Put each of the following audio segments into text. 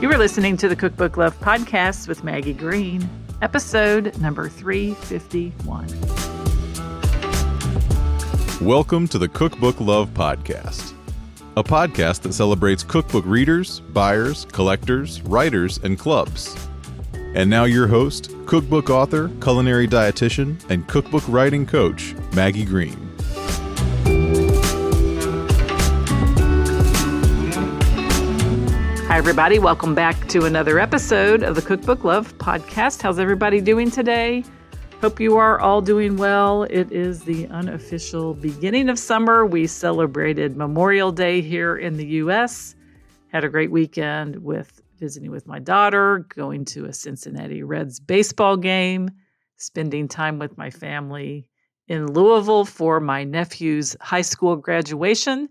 You are listening to the Cookbook Love Podcast with Maggie Green, episode number 351. Welcome to the Cookbook Love Podcast, a podcast that celebrates cookbook readers, buyers, collectors, writers, and clubs. And now your host, cookbook author, culinary dietitian, and cookbook writing coach, Maggie Green. Hi, everybody. Welcome back to another episode of the Cookbook Love Podcast. How's everybody doing today? Hope you are all doing well. It is the unofficial beginning of summer. We celebrated Memorial Day here in the U.S. Had a great weekend with visiting with my daughter, going to a Cincinnati Reds baseball game, spending time with my family in Louisville for my nephew's high school graduation,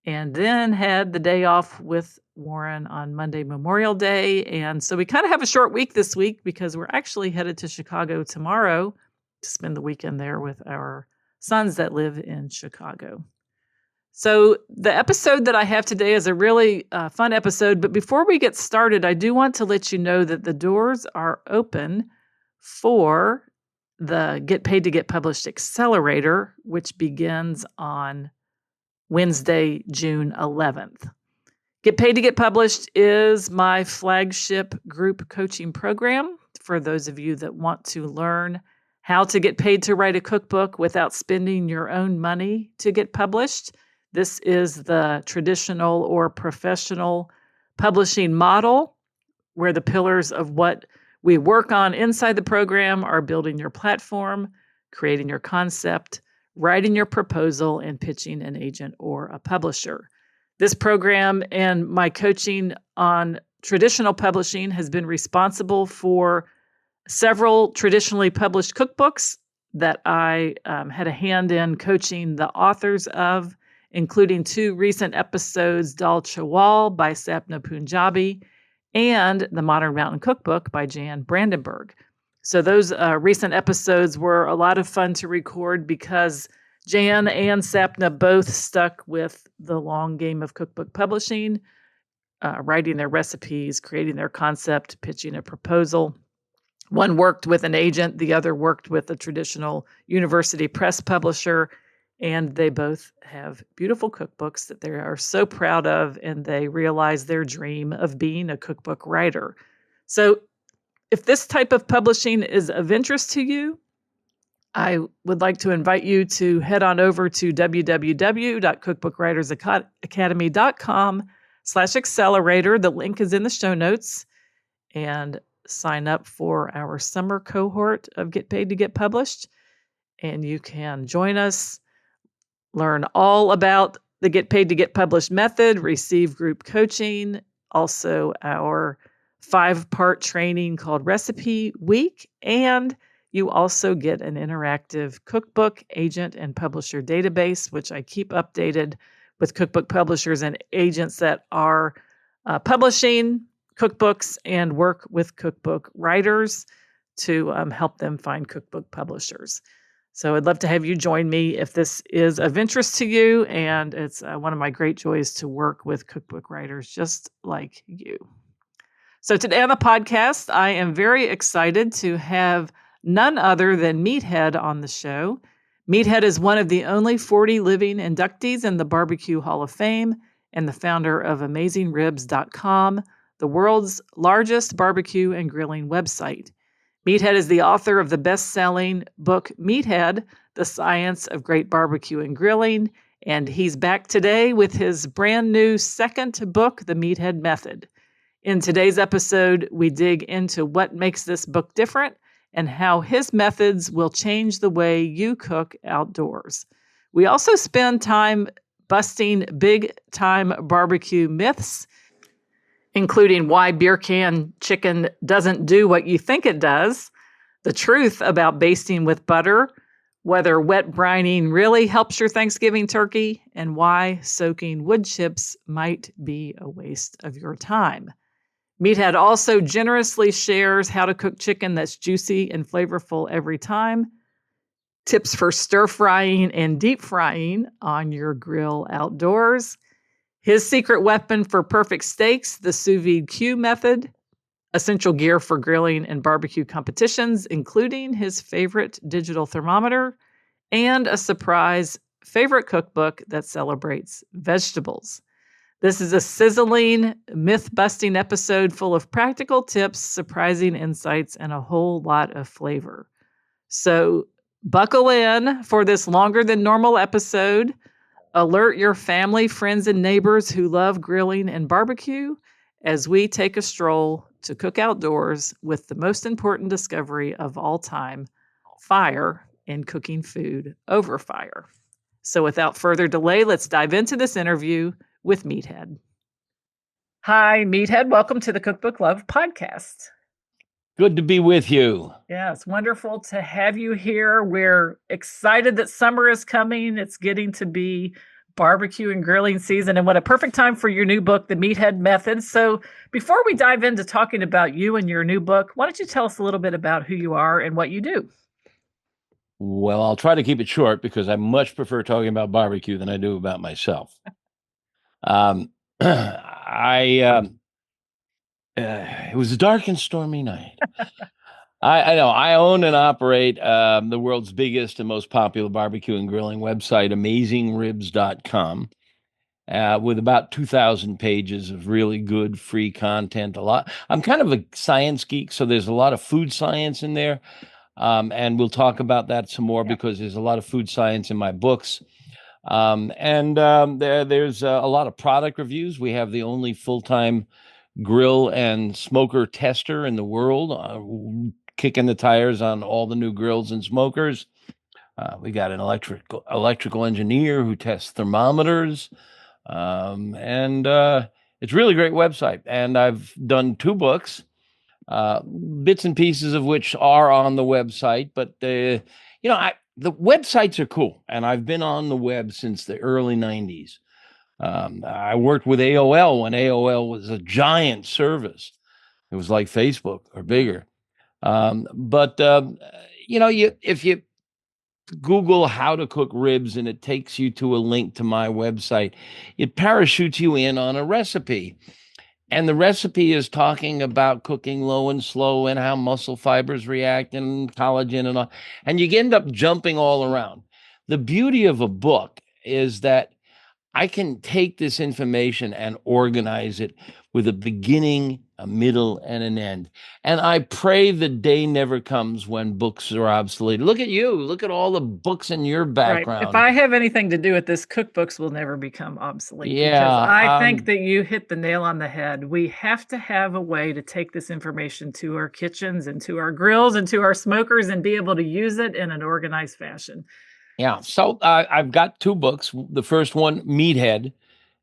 and then had the day off with Warren on Monday, Memorial Day. And so we kind of have a short week this week because we're actually headed to Chicago tomorrow to spend the weekend there with our sons that live in Chicago. So the episode that I have today is a really fun episode. But before we get started, I do want to let you know that the doors are open for the Get Paid to Get Published Accelerator, which begins on Wednesday, June 11th. Get Paid to Get Published is my flagship group coaching program for those of you that want to learn how to get paid to write a cookbook without spending your own money to get published. This is the traditional or professional publishing model where the pillars of what we work on inside the program are building your platform, creating your concept, writing your proposal, and pitching an agent or a publisher. This program and my coaching on traditional publishing has been responsible for several traditionally published cookbooks that I had a hand in coaching the authors of, including 2 recent episodes, Dal Chawal by Sapna Punjabi and The Modern Mountain Cookbook by Jan Brandenburg. So those recent episodes were a lot of fun to record because Jan and Sapna both stuck with the long game of cookbook publishing, writing their recipes, creating their concept, pitching a proposal. One worked with an agent, the other worked with a traditional university press publisher, and they both have beautiful cookbooks that they are so proud of, and they realize their dream of being a cookbook writer. So if this type of publishing is of interest to you, I would like to invite you to head on over to www.cookbookwritersacademy.com/accelerator. The link is in the show notes, and sign up for our summer cohort of Get Paid to Get Published. And you can join us, learn all about the Get Paid to Get Published method, receive group coaching, also our 5-part training called Recipe Week, and you also get an interactive cookbook, agent, and publisher database, which I keep updated with cookbook publishers and agents that are publishing cookbooks and work with cookbook writers to help them find cookbook publishers. So I'd love to have you join me if this is of interest to you, and it's one of my great joys to work with cookbook writers just like you. So today on the podcast, I am very excited to have none other than Meathead on the show. Meathead is one of the only 40 living inductees in the Barbecue Hall of Fame and the founder of AmazingRibs.com, the world's largest barbecue and grilling website. Meathead is the author of the best-selling book, Meathead, The Science of Great Barbecue and Grilling, and he's back today with his brand new second book, The Meathead Method. In today's episode, we dig into what makes this book different and how his methods will change the way you cook outdoors. We also spend time busting big-time barbecue myths, including why beer can chicken doesn't do what you think it does, the truth about basting with butter, whether wet brining really helps your Thanksgiving turkey, and why soaking wood chips might be a waste of your time. Meathead also generously shares how to cook chicken that's juicy and flavorful every time, tips for stir frying and deep frying on your grill outdoors, His secret weapon for perfect steaks, the Sous Vide Que method, essential gear for grilling and barbecue competitions, including his favorite digital thermometer, and a surprise favorite cookbook that celebrates vegetables. This is a sizzling, myth-busting episode full of practical tips, surprising insights, and a whole lot of flavor. So buckle in for this longer than normal episode. Alert your family, friends, and neighbors who love grilling and barbecue as we take a stroll to cook outdoors with the most important discovery of all time, fire and cooking food over fire. So without further delay, let's dive into this interview with Meathead. Hi, Meathead. Welcome to the Cookbook Love podcast. Good to be with you. Yeah, it's wonderful to have you here. We're excited that summer is coming. It's getting to be barbecue and grilling season, and what a perfect time for your new book, The Meathead Method. So before we dive into talking about you and your new book, why don't you tell us a little bit about who you are and what you do? Well, I'll try to keep it short because I much prefer talking about barbecue than I do about myself. It was a dark and stormy night. I know. I own and operate the world's biggest and most popular barbecue and grilling website, AmazingRibs.com, with about 2,000 pages of really good free content. I'm kind of a science geek, so there's a lot of food science in there. And we'll talk about that some more because there's a lot of food science in my books. There's a lot of product reviews. We have the only full-time grill and smoker tester in the world, kicking the tires on all the new grills and smokers. We got an electrical engineer who tests thermometers. It's really great website. And I've done 2 books. Bits and pieces of which are on the website, but the websites are cool, and I've been on the web since the early 90s. I worked with AOL when AOL was a giant service. It was like Facebook or bigger. If you Google how to cook ribs and it takes you to a link to my website, it parachutes you in on a recipe. And the recipe is talking about cooking low and slow and how muscle fibers react and collagen and all. And you end up jumping all around. The beauty of a book is that I can take this information and organize it with a beginning, a middle, and an end. And I pray the day never comes when books are obsolete. Look at you. Look at all the books in your background. Right. If I have anything to do with this, cookbooks will never become obsolete. Yeah, because I think that you hit the nail on the head. We have to have a way to take this information to our kitchens and to our grills and to our smokers and be able to use it in an organized fashion. Yeah. So I've got 2 books. The first one, Meathead,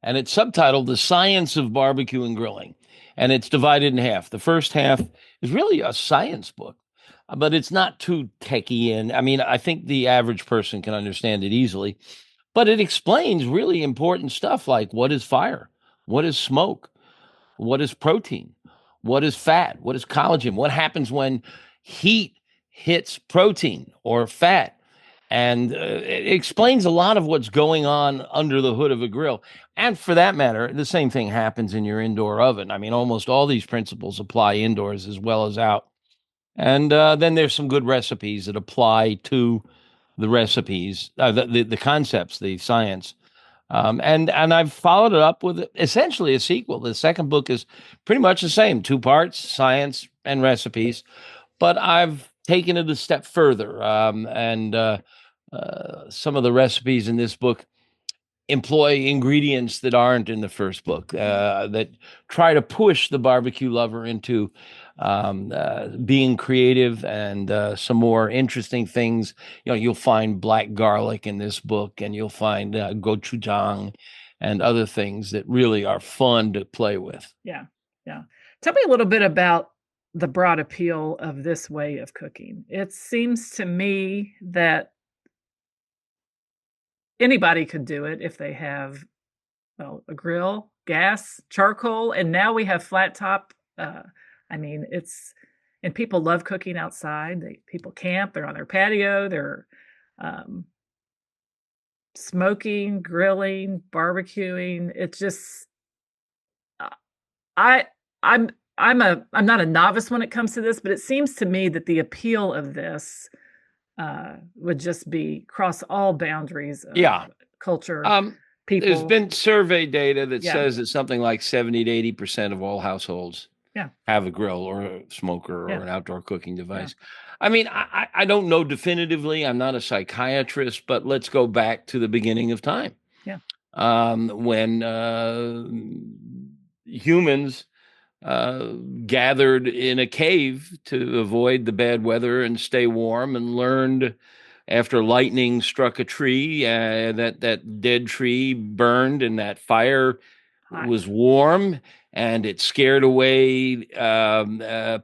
and it's subtitled The Science of Barbecue and Grilling. And it's divided in half. The first half is really a science book, but it's not too techie. And I mean, I think the average person can understand it easily, but it explains really important stuff like what is fire? What is smoke? What is protein? What is fat? What is collagen? What happens when heat hits protein or fat? And it explains a lot of what's going on under the hood of a grill. And for that matter, the same thing happens in your indoor oven. I mean, almost all these principles apply indoors as well as out. And then there's some good recipes that apply to the recipes, the concepts, the science. And I've followed it up with essentially a sequel. The second book is pretty much the same, 2 parts, science and recipes. But I've taken it a step further. Some of the recipes in this book employ ingredients that aren't in the first book, that try to push the barbecue lover into being creative and some more interesting things. You'll find black garlic in this book, and you'll find gochujang and other things that really are fun to play with. Yeah. Yeah. Tell me a little bit about the broad appeal of this way of cooking. It seems to me that anybody could do it if they have, well, a grill, gas, charcoal, and now we have flat top. And people love cooking outside. People camp, they're on their patio, they're smoking, grilling, barbecuing. It's just I I'm I'm not a novice when it comes to this, but it seems to me that the appeal of this would just be cross all boundaries of Yeah. culture, There's people. been survey data that Yeah, says that something like 70 to 80% of all households yeah, have a grill or a smoker yeah, or an outdoor cooking yeah, device. I mean, I don't know definitively. I'm not a psychiatrist, but let's go back to the beginning of time yeah. when humans uh, gathered in a cave to avoid the bad weather and stay warm, and learned after lightning struck a tree that dead tree burned and that fire Hot. was warm and it scared away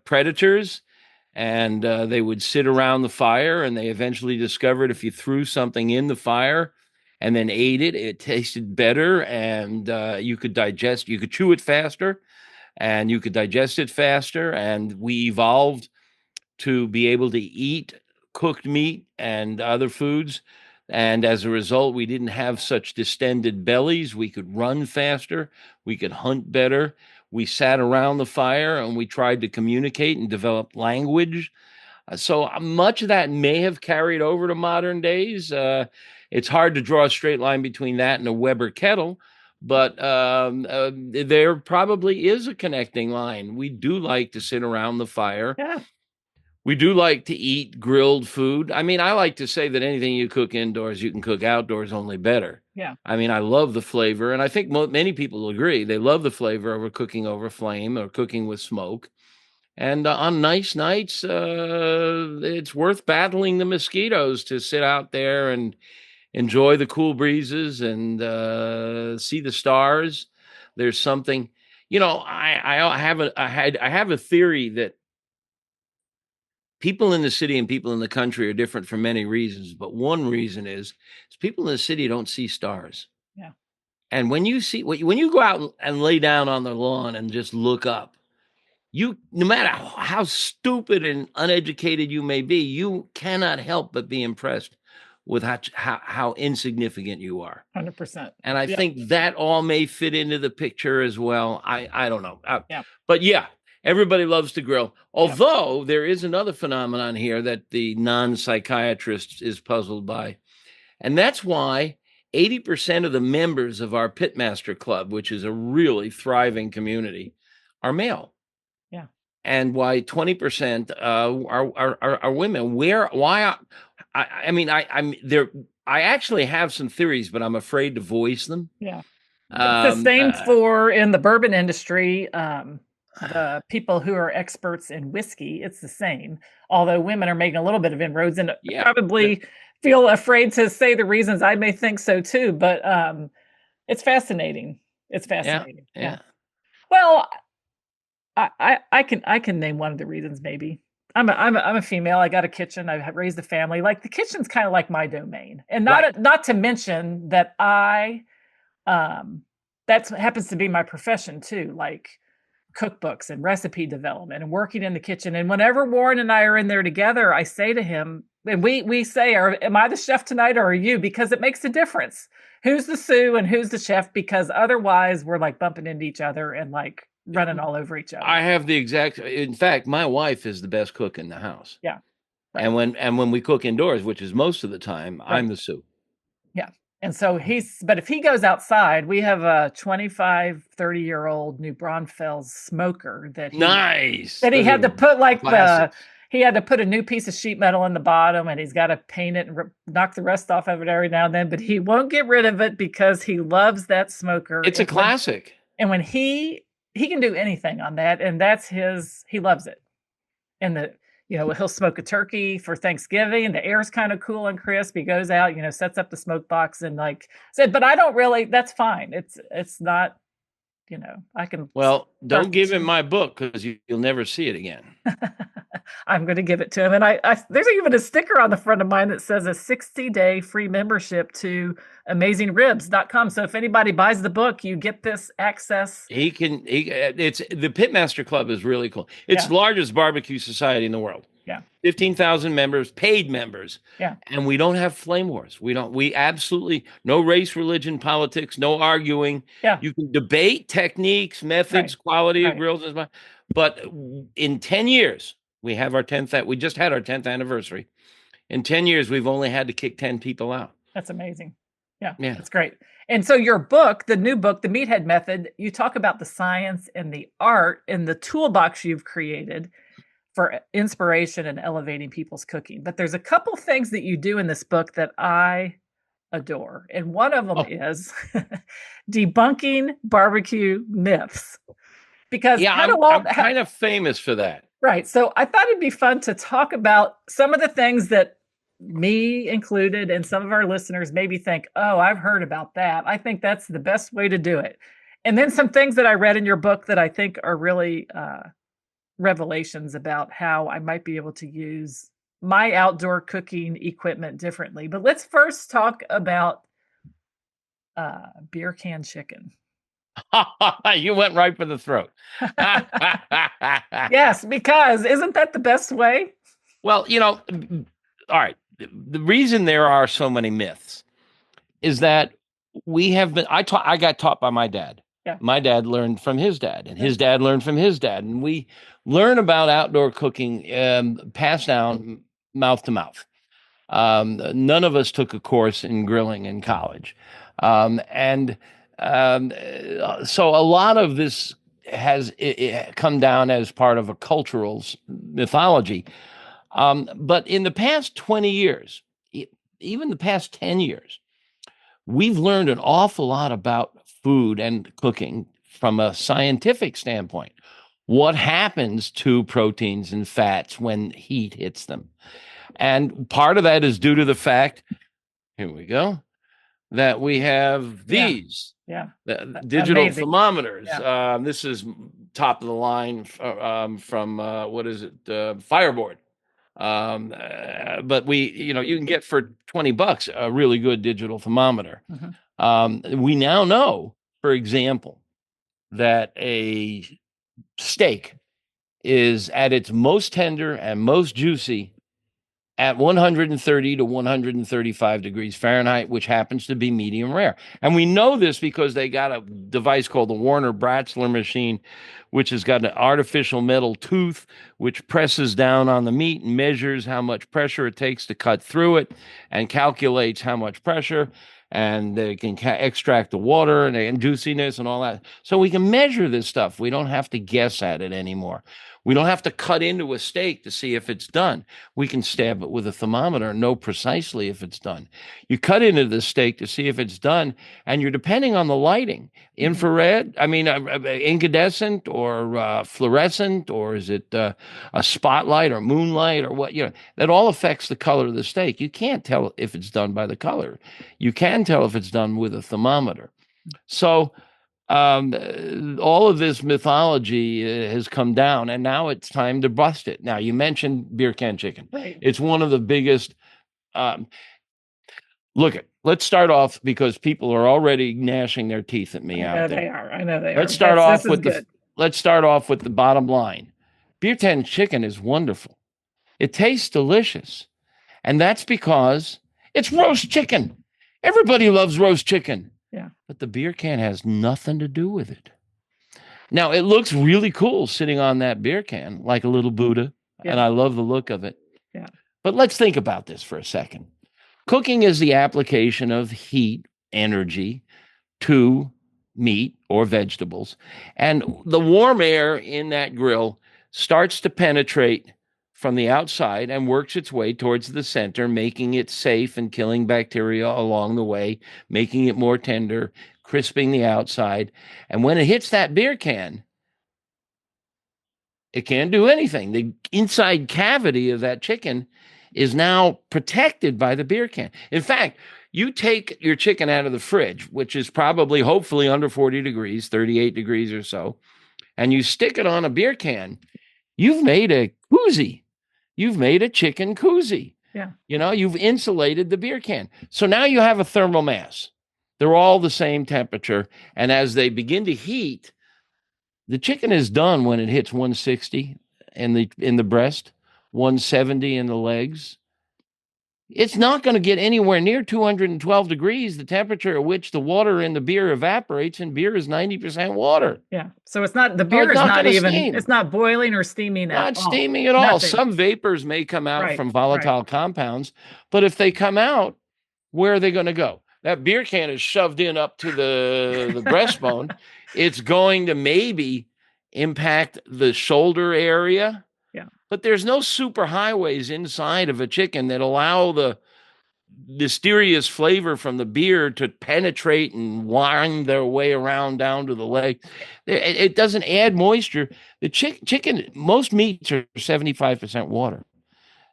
predators, and they would sit around the fire, and they eventually discovered if you threw something in the fire and then ate it, it tasted better, and you could chew it faster, and you could digest it faster. And we evolved to be able to eat cooked meat and other foods. And as a result, we didn't have such distended bellies. We could run faster. We could hunt better. We sat around the fire and we tried to communicate and develop language. So much of that may have carried over to modern days. It's hard to draw a straight line between that and a Weber kettle, but there probably is a connecting line. We do like to sit around the fire. Yeah, We do like to eat grilled food. I mean, I like to say that anything you cook indoors, you can cook outdoors, only better. yeah, I mean, I love the flavor, and I think many people will agree. They love the flavor over cooking over flame or cooking with smoke. And on nice nights, it's worth battling the mosquitoes to sit out there and enjoy the cool breezes and see the stars. There's something, I have a theory that people in the city and people in the country are different for many reasons, but one reason is people in the city don't see stars. yeah, And when you go out and lay down on the lawn and just look up, no matter how stupid and uneducated you may be, you cannot help but be impressed with how insignificant you are. 100%. And I Yeah, think that all may fit into the picture as well. I don't know. yeah, But yeah, everybody loves to grill. yeah, Although there is another phenomenon here that the non-psychiatrist is puzzled by. And that's why 80% of the members of our Pitmaster Club, which is a really thriving community, are male. yeah. And why 20% are women. Why? I mean, I'm there. I actually have some theories, but I'm afraid to voice them. Yeah. It's the same for in the bourbon industry. The people who are experts in whiskey, it's the same. Although women are making a little bit of inroads and Yeah, probably feel afraid to say the reasons. I may think so too, but it's fascinating. It's fascinating. yeah. Well, I can name one of the reasons maybe. I'm a female. I got a kitchen. I've raised a family. Like the kitchen's kind of like my domain, and Right. not to mention that that happens to be my profession too. Like cookbooks and recipe development and working in the kitchen. And whenever Warren and I are in there together, I say to him, and we say, am I the chef tonight or are you? Because it makes a difference. Who's the sous and who's the chef? Because otherwise we're like bumping into each other and like running all over each other. I have in fact, my wife is the best cook in the house. Yeah. Right. And when we cook indoors, which is most of the time, Right. I'm the sous. Yeah. And so but if he goes outside, we have a 25, 30-year-old New Braunfels smoker that he had to put like he had to put a new piece of sheet metal in the bottom, and he's got to paint it and knock the rust off of it every now and then, but he won't get rid of it because he loves that smoker. It's a classic. And when he can do anything on that, and he loves it. And he'll smoke a turkey for Thanksgiving. The air's kind of cool and crisp. He goes out, sets up the smoke box and said, but I don't really, that's fine. It's not, I can. Well, don't give him my book because you'll never see it again. I'm going to give it to him. And there's even a sticker on the front of mine that says a 60-day free membership to AmazingRibs.com. So if anybody buys the book, you get this access. It's the Pitmaster Club is really cool. It's the largest barbecue society in the world. Yeah. 15,000 members, paid members. Yeah. And we don't have flame wars. We absolutely, no race, religion, politics, no arguing. Yeah. You can debate techniques, methods, Right. quality of Right. grills. But in 10 years, we just had our 10th anniversary. In 10 years, we've only had to kick 10 people out. That's amazing. Yeah. Yeah. That's great. And so your book, the new book, The Meathead Method, you talk about the science and the art in the toolbox you've created for inspiration and elevating people's cooking. But there's a couple things that you do in this book that I adore. And one of them is debunking barbecue myths. Because Yeah, I'm kind of famous for that. Right. So I thought it'd be fun to talk about some of the things that me included and some of our listeners maybe think, oh, I've heard about that. I think that's the best way to do it. And then some things that I read in your book that I think are really revelations about how I might be able to use my outdoor cooking equipment differently. But let's first talk about beer can chicken. You went right for the throat. Yes, because isn't that the best way? Well, all right. The reason there are so many myths is that I got taught by my dad. Yeah. My dad learned from his dad, and his dad learned from his dad. And we learn about outdoor cooking passed down mouth to mouth. None of us took a course in grilling in college. So a lot of this has come down as part of a cultural mythology. But in the past 20 years, even the past 10 years, we've learned an awful lot about food and cooking from a scientific standpoint. What happens to proteins and fats when heat hits them? And part of that is due to the fact, here we go, that we have these digital Amazing. thermometers. Yeah. This is top of the line from what is it? Fireboard. But you can get for $20 a really good digital thermometer. Mm-hmm. We now know, for example, that a steak is at its most tender and most juicy at 130 to 135 degrees Fahrenheit, which happens to be medium rare. And we know this because they got a device called the Warner Bratzler machine, which has got an artificial metal tooth, which presses down on the meat and measures how much pressure it takes to cut through it and calculates how much pressure. And they can extract the water and juiciness and all that. So we can measure this stuff. We don't have to guess at it anymore. We don't have to cut into a steak to see if it's done. We can stab it with a thermometer and know precisely if it's done. You cut into the steak to see if it's done, and you're depending on the lighting. Infrared, incandescent or fluorescent, or is it a spotlight or moonlight or what? That all affects the color of the steak. You can't tell if it's done by the color. You can tell if it's done with a thermometer. So all of this mythology has come down, and now it's time to bust it. Now, you mentioned beer can chicken. Right. It's one of the biggest. Let's start off because people are already gnashing their teeth at me out there. I know they are. Let's start off with the bottom line. Beer can chicken is wonderful. It tastes delicious, and that's because it's roast chicken. Everybody loves roast chicken. Yeah. But the beer can has nothing to do with it. Now, it looks really cool sitting on that beer can like a little Buddha, and I love the look of it. Yeah. But let's think about this for a second. Cooking is the application of heat, energy to meat or vegetables. And the warm air in that grill starts to penetrate from the outside and works its way towards the center, making it safe and killing bacteria along the way, making it more tender, crisping the outside. And when it hits that beer can, it can't do anything. The inside cavity of that chicken is now protected by the beer can. In fact, you take your chicken out of the fridge, which is probably, hopefully under 40 degrees, 38 degrees or so, and you stick it on a beer can, you've made a koozie. You've made a chicken koozie. Yeah. You've insulated the beer can. So now you have a thermal mass. They're all the same temperature. And as they begin to heat, the chicken is done when it hits 160 in the breast. 170 in the legs. It's not going to get anywhere near 212 degrees, the temperature at which the water in the beer evaporates, and beer is 90% water. Yeah. So it's not, the So beer it's is not not gonna even, steam. it's not boiling or steaming at Not all. steaming at all. Nothing. Some vapors may come out Right, from volatile compounds, but if they come out, where are they going to go? That beer can is shoved in up to the breastbone. It's going to maybe impact the shoulder area. Yeah. But there's no super highways inside of a chicken that allow the mysterious flavor from the beer to penetrate and wind their way around down to the leg. It doesn't add moisture. The chicken, most meats are 75% water.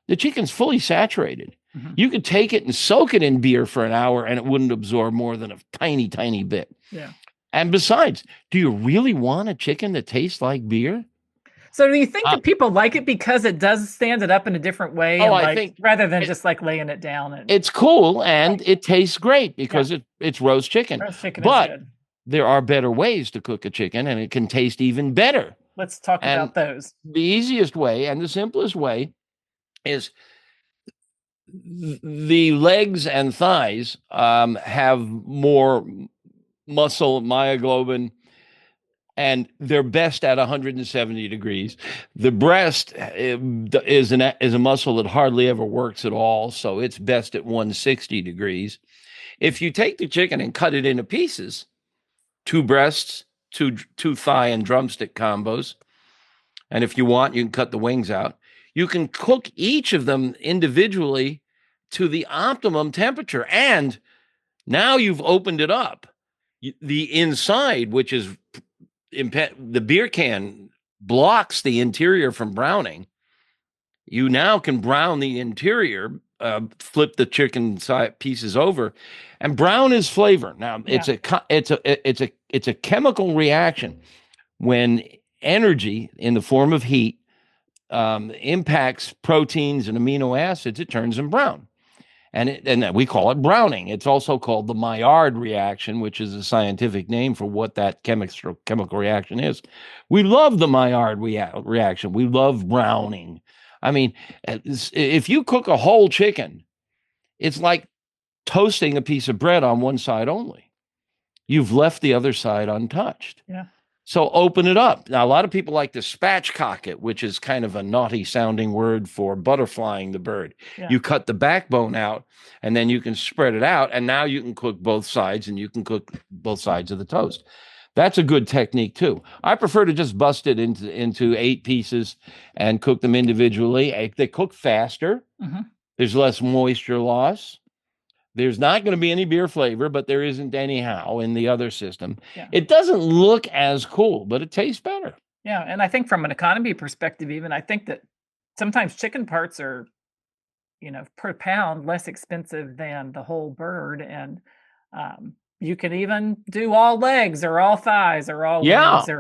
The chicken's fully saturated. Mhm. You could take it and soak it in beer for an hour and it wouldn't absorb more than a tiny, tiny bit. Yeah. And besides, do you really want a chicken that tastes like beer? So do you think that people like it because it does stand it up in a different way? Oh, and I think rather than just like laying it down. And it's cool and it tastes great because it's roast chicken. roast chicken But is good. there are better ways to cook a chicken and it can taste even better. Let's talk And about those. the easiest way and the simplest way is the legs and thighs have more muscle, myoglobin, and they're best at 170 degrees. The breast is a muscle that hardly ever works at all, so it's best at 160 degrees. If you take the chicken and cut it into pieces, 2 breasts, two thigh and drumstick combos, and if you want, you can cut the wings out. You can cook each of them individually to the optimum temperature, and now you've opened it up. The inside, which is the beer can, blocks the interior from browning. You now can brown the interior, flip the chicken pieces over, and brown is flavor. Now it's a chemical reaction when energy in the form of heat impacts proteins and amino acids. It turns them brown. And we call it browning. It's also called the Maillard reaction, which is a scientific name for what that chemical reaction is. We love the Maillard reaction. We love browning. I mean, if you cook a whole chicken, it's like toasting a piece of bread on one side only. You've left the other side untouched. Yeah. So open it up. Now, a lot of people like to spatchcock it, which is kind of a naughty sounding word for butterflying the bird. Yeah. You cut the backbone out and then you can spread it out. And now you can cook both sides and you can cook both sides of the toast. That's a good technique too. I prefer to just bust it into 8 pieces and cook them individually. They cook faster. Mm-hmm. There's less moisture loss. There's not going to be any beer flavor, but there isn't anyhow in the other system. Yeah. It doesn't look as cool, but it tastes better. Yeah. And I think from an economy perspective, even, I think that sometimes chicken parts are, per pound less expensive than the whole bird. And you can even do all legs or all thighs or all wings or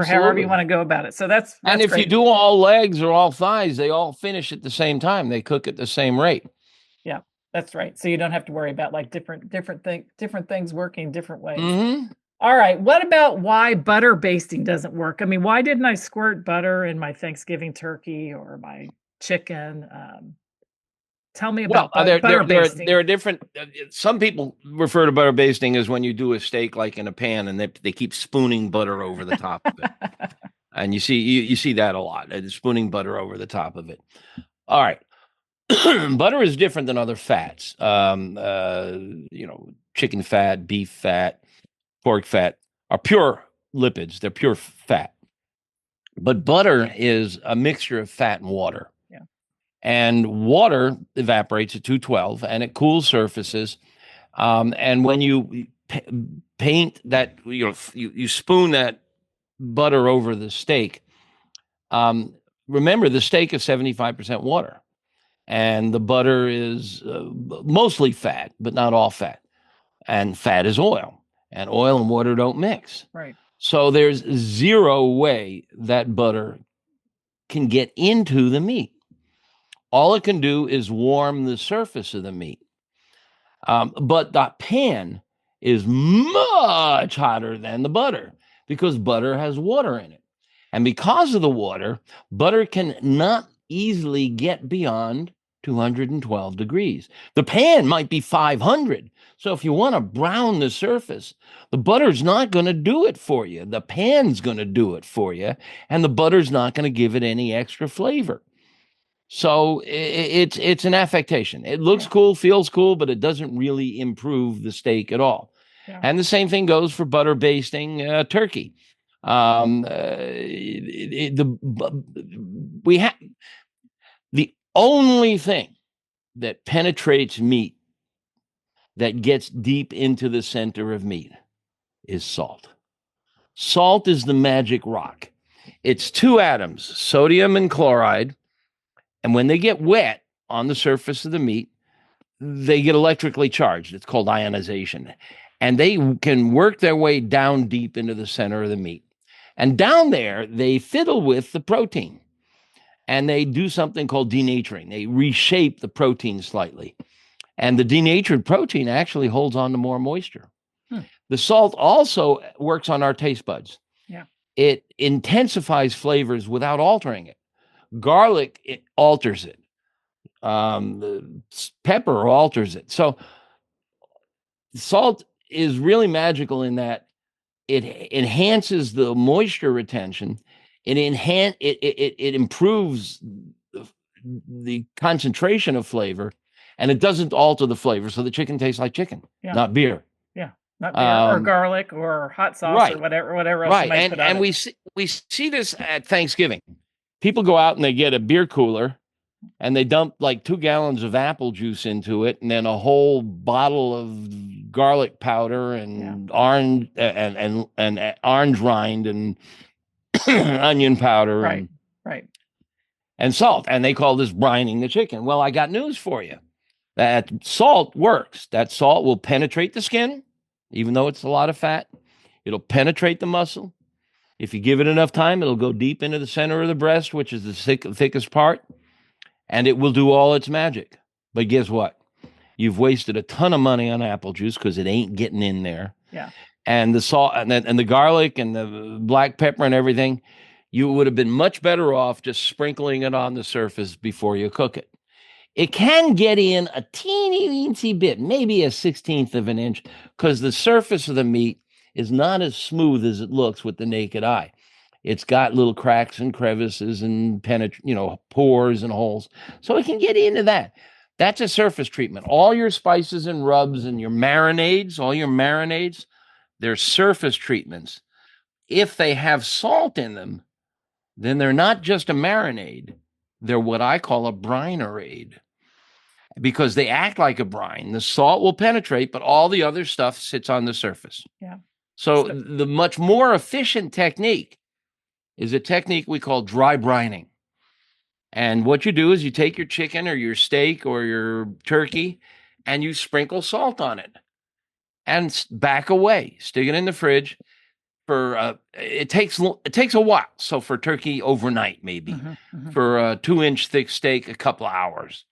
however you want to go about it. So that's and if great. you do all legs or all thighs, they all finish at the same time. They cook at the same rate. Yeah. That's right. So you don't have to worry about like different things working different ways. Mm-hmm. All right. What about why butter basting doesn't work? I mean, why didn't I squirt butter in my Thanksgiving turkey or my chicken? Tell me about butter basting. There are different. Some people refer to butter basting as when you do a steak like in a pan and they keep spooning butter over the top of it, and you see that a lot. Spooning butter over the top of it. All right. Butter is different than other fats. Chicken fat, beef fat, pork fat are pure lipids. They're pure fat. But butter is a mixture of fat and water. Yeah. And water evaporates at 212 and it cools surfaces. And when you paint that, you spoon that butter over the steak, remember the steak is 75% water. And the butter is mostly fat, but not all fat. And fat is oil. And oil and water don't mix. Right. So there's zero way that butter can get into the meat. All it can do is warm the surface of the meat. But the pan is much hotter than the butter because butter has water in it. And because of the water, butter can not easily get beyond 212 degrees. The pan might be 500. So if you want to brown the surface, the butter's not going to do it for you. The pan's going to do it for you, and the butter's not going to give it any extra flavor. So it's an affectation. It looks cool, feels cool, but it doesn't really improve the steak at all. Yeah. And the same thing goes for butter basting turkey. The only thing that penetrates meat, that gets deep into the center of meat, is salt. Salt is the magic rock. It's two atoms, sodium and chloride. And when they get wet on the surface of the meat, they get electrically charged. It's called ionization. And they can work their way down deep into the center of the meat. And down there, they fiddle with the protein. And they do something called denaturing. They reshape the protein slightly. And the denatured protein actually holds on to more moisture. The salt also works on our taste buds. Yeah. It intensifies flavors without altering it. Garlic, it alters it. The pepper alters it. So salt is really magical in that it enhances the moisture retention. It improves the concentration of flavor, and it doesn't alter the flavor. So the chicken tastes like chicken, not beer. Yeah, not beer or garlic or hot sauce or whatever else you might put on and it. we see this at Thanksgiving. People go out and they get a beer cooler and they dump like 2 gallons of apple juice into it, and then a whole bottle of garlic powder and orange and orange rind and onion powder and salt, and they call this brining the chicken. Well, I got news for you. That salt works. That salt will penetrate the skin, even though it's a lot of fat. It'll penetrate the muscle. If you give it enough time, it'll go deep into the center of the breast, which is the thickest part, and it will do all its magic. But guess what? You've wasted a ton of money on apple juice because it ain't getting in there. Yeah. And the salt and the garlic and the black pepper and everything, you would have been much better off just sprinkling it on the surface before you cook it. It can get in a teeny bit, maybe a 1/16 of an inch, because the surface of the meat is not as smooth as it looks with the naked eye. It's got little cracks and crevices and pores and holes. So it can get into that. That's a surface treatment. All your spices and rubs and your marinades, they're surface treatments. If they have salt in them, then they're not just a marinade. They're what I call a brinerade, because they act like a brine. The salt will penetrate, but all the other stuff sits on the surface. Yeah. So the much more efficient technique is a technique we call dry brining. And what you do is you take your chicken or your steak or your turkey and you sprinkle salt on it and back away. Stick it in the fridge for it takes a while. So for turkey, overnight maybe. For a 2-inch thick steak, a couple of hours.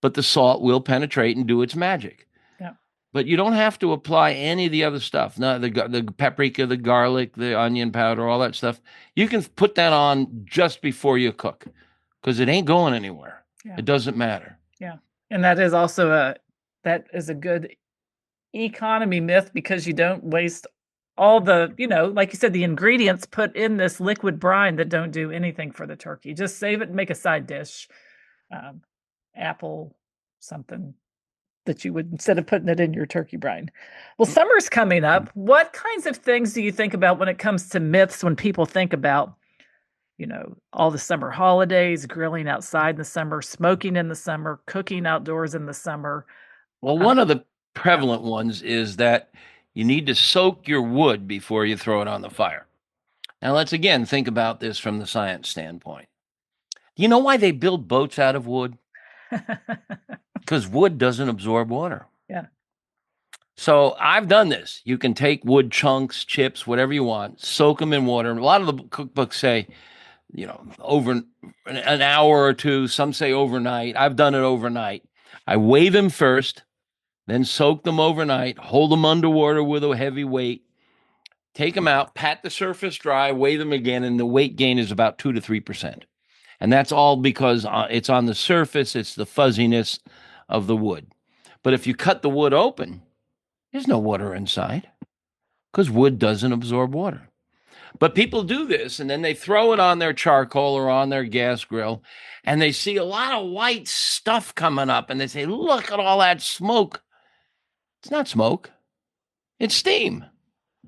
But the salt will penetrate and do its magic. Yeah. But you don't have to apply any of the other stuff. No, the paprika, the garlic, the onion powder, all that stuff. You can put that on just before you cook, because it ain't going anywhere. Yeah. It doesn't matter. Yeah. And that is also a good economy myth, because you don't waste all the, like you said, the ingredients put in this liquid brine that don't do anything for the turkey. Just save it and make a side dish. Apple something that you would, instead of putting it in your turkey brine. Well, summer's coming up. What kinds of things do you think about when it comes to myths, when people think about, all the summer holidays, grilling outside in the summer, smoking in the summer, cooking outdoors in the summer? Well, one of the prevalent ones is that you need to soak your wood before you throw it on the fire. Now, let's again think about this from the science standpoint. You know why they build boats out of wood? Because wood doesn't absorb water. Yeah. So I've done this. You can take wood chunks, chips, whatever you want, soak them in water. A lot of the cookbooks say, over an hour or two. Some say overnight. I've done it overnight. I weigh them first, then soak them overnight, hold them underwater with a heavy weight, take them out, pat the surface dry, weigh them again, and the weight gain is about 2 to 3%. And that's all because it's on the surface, it's the fuzziness of the wood. But if you cut the wood open, there's no water inside because wood doesn't absorb water. But people do this, and then they throw it on their charcoal or on their gas grill, and they see a lot of white stuff coming up, and they say, look at all that smoke. It's not smoke. It's steam.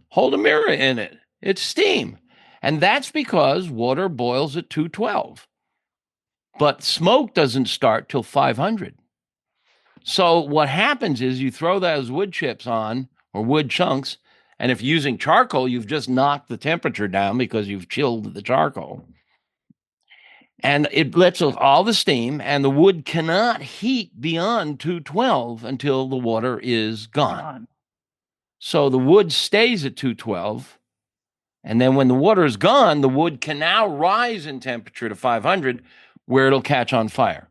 Hold a mirror in it. It's steam. And that's because water boils at 212. But smoke doesn't start till 500. So what happens is you throw those wood chips on, or wood chunks, and if using charcoal, you've just knocked the temperature down because you've chilled the charcoal. And it lets all the steam, and the wood cannot heat beyond 212 until the water is gone. So the wood stays at 212. And then when the water is gone, the wood can now rise in temperature to 500, where it'll catch on fire.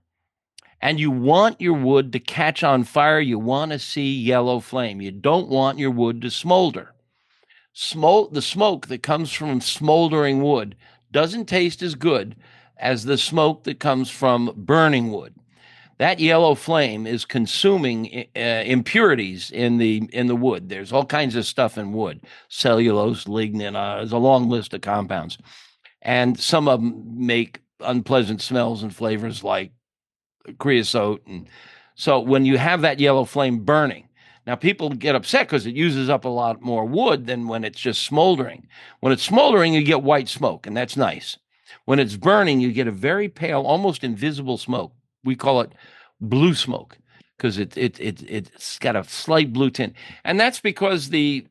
And you want your wood to catch on fire. You want to see yellow flame. You don't want your wood to smolder. The smoke that comes from smoldering wood doesn't taste as good as the smoke that comes from burning wood. That yellow flame is consuming impurities in the wood. There's all kinds of stuff in wood: cellulose, lignin. There's a long list of compounds, and some of them make unpleasant smells and flavors like creosote. And so when you have that yellow flame burning, now people get upset because it uses up a lot more wood than when it's just smoldering. When it's smoldering, you get white smoke, and that's nice. When it's burning, you get a very pale, almost invisible smoke. We call it blue smoke because it's got a slight blue tint. And that's because the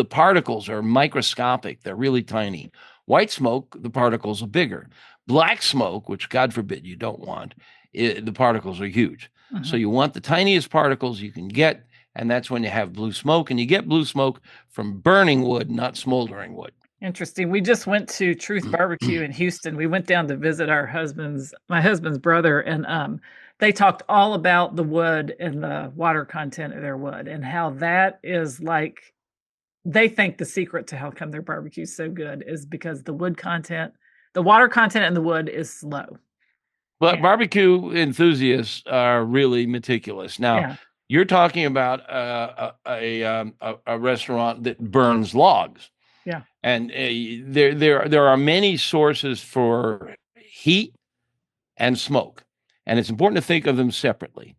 particles are microscopic. They're really tiny. White smoke, the particles are bigger. Black smoke, which God forbid you don't want, the particles are huge. Mm-hmm. So you want the tiniest particles you can get, and that's when you have blue smoke. And you get blue smoke from burning wood, not smoldering wood. Interesting. We just went to Truth Barbecue in Houston. We went down to visit my husband's brother, and they talked all about the wood and the water content of their wood and how that is like, they think the secret to how come their barbecue is so good is because the water content in the wood is low. But barbecue enthusiasts are really meticulous. Now, you're talking about a restaurant that burns logs. Yeah. And there are many sources for heat and smoke, and it's important to think of them separately.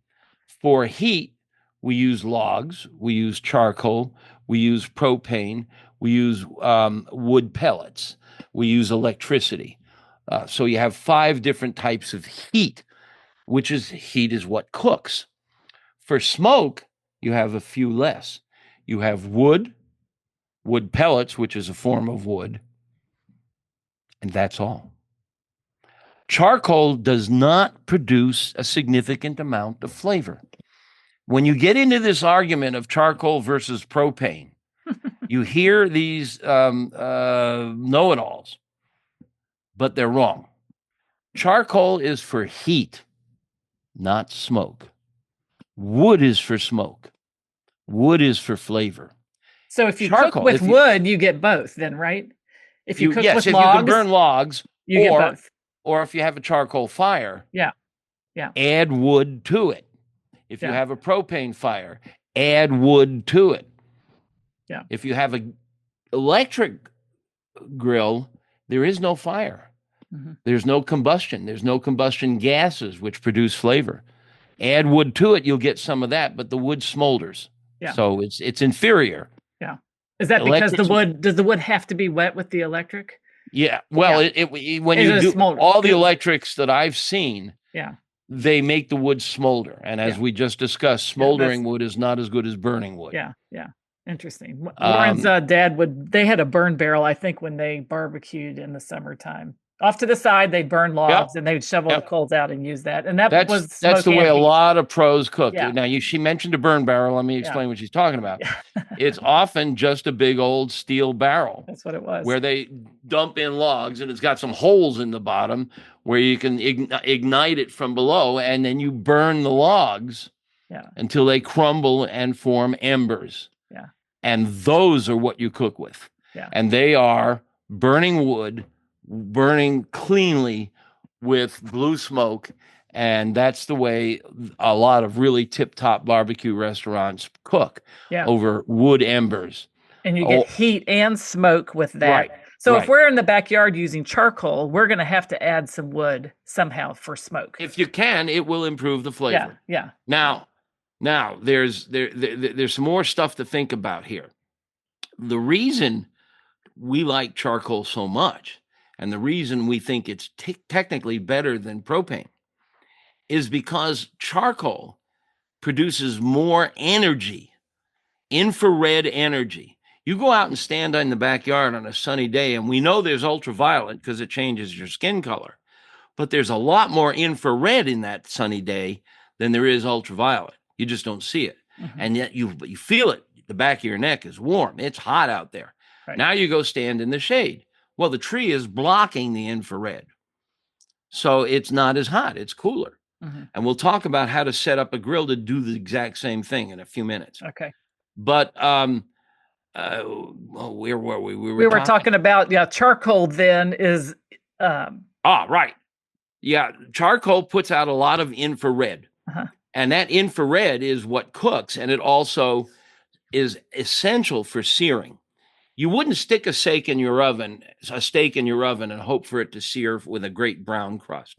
For heat, we use logs, we use charcoal, we use propane, we use wood pellets, we use electricity. So you have 5 different types of heat, heat is what cooks. For smoke, you have a few less. You have wood pellets, which is a form of wood, and that's all. Charcoal does not produce a significant amount of flavor. When you get into this argument of charcoal versus propane, you hear these know-it-alls, but they're wrong. Charcoal is for heat, not smoke. Wood is for smoke. Wood is for flavor. So if you cook with wood, you get both then, right? If you cook with logs, you can burn logs, you get both. Or if you have a charcoal fire, yeah, add wood to it. If you have a propane fire, add wood to it. Yeah. If you have an electric grill, there is no fire. Mm-hmm. There's no combustion. There's no combustion gases which produce flavor. Add wood to it, you'll get some of that, but the wood smolders. Yeah. So it's inferior. Yeah. Is that because does the wood have to be wet with the electric? Yeah. Well, when you do all the electrics that I've seen, they make the wood smolder. And as we just discussed, smoldering wood is not as good as burning wood. Yeah. Yeah. Interesting. Lauren's dad they had a burn barrel, I think, when they barbecued in the summertime. Off to the side, they'd burn logs and they'd shovel the coals out and use that. And that's the way a lot of pros cook. Yeah. Now, she mentioned a burn barrel. Let me explain what she's talking about. Yeah. It's often just a big old steel barrel. That's what it was. Where they dump in logs, and it's got some holes in the bottom where you can ignite it from below, and then you burn the logs until they crumble and form embers. Yeah. And those are what you cook with. Yeah. And they are burning wood, burning cleanly with blue smoke. And that's the way a lot of really tip-top barbecue restaurants cook, Yeah. over wood embers. And you get heat and smoke with that. Right. So if we're in the backyard using charcoal, we're going to have to add some wood somehow for smoke. If you can, it will improve the flavor. Yeah. Now there's some more stuff to think about here. The reason we like charcoal so much, and the reason we think it's technically better than propane, is because charcoal produces more energy, infrared energy. You go out and stand in the backyard on a sunny day, and we know there's ultraviolet because it changes your skin color, but there's a lot more infrared in that sunny day than there is ultraviolet. You just don't see it. Mm-hmm. And yet you feel it. The back of your neck is warm. It's hot out there. Right. Now you go stand in the shade. Well, the tree is blocking the infrared, so it's not as hot. It's cooler. Mm-hmm. And we'll talk about how to set up a grill to do the exact same thing in a few minutes. Okay. But where were we? We were talking about, charcoal then is... right. Yeah, charcoal puts out a lot of infrared. Uh-huh. And that infrared is what cooks, and it also is essential for searing. You wouldn't stick a steak in your oven and hope for it to sear with a great brown crust.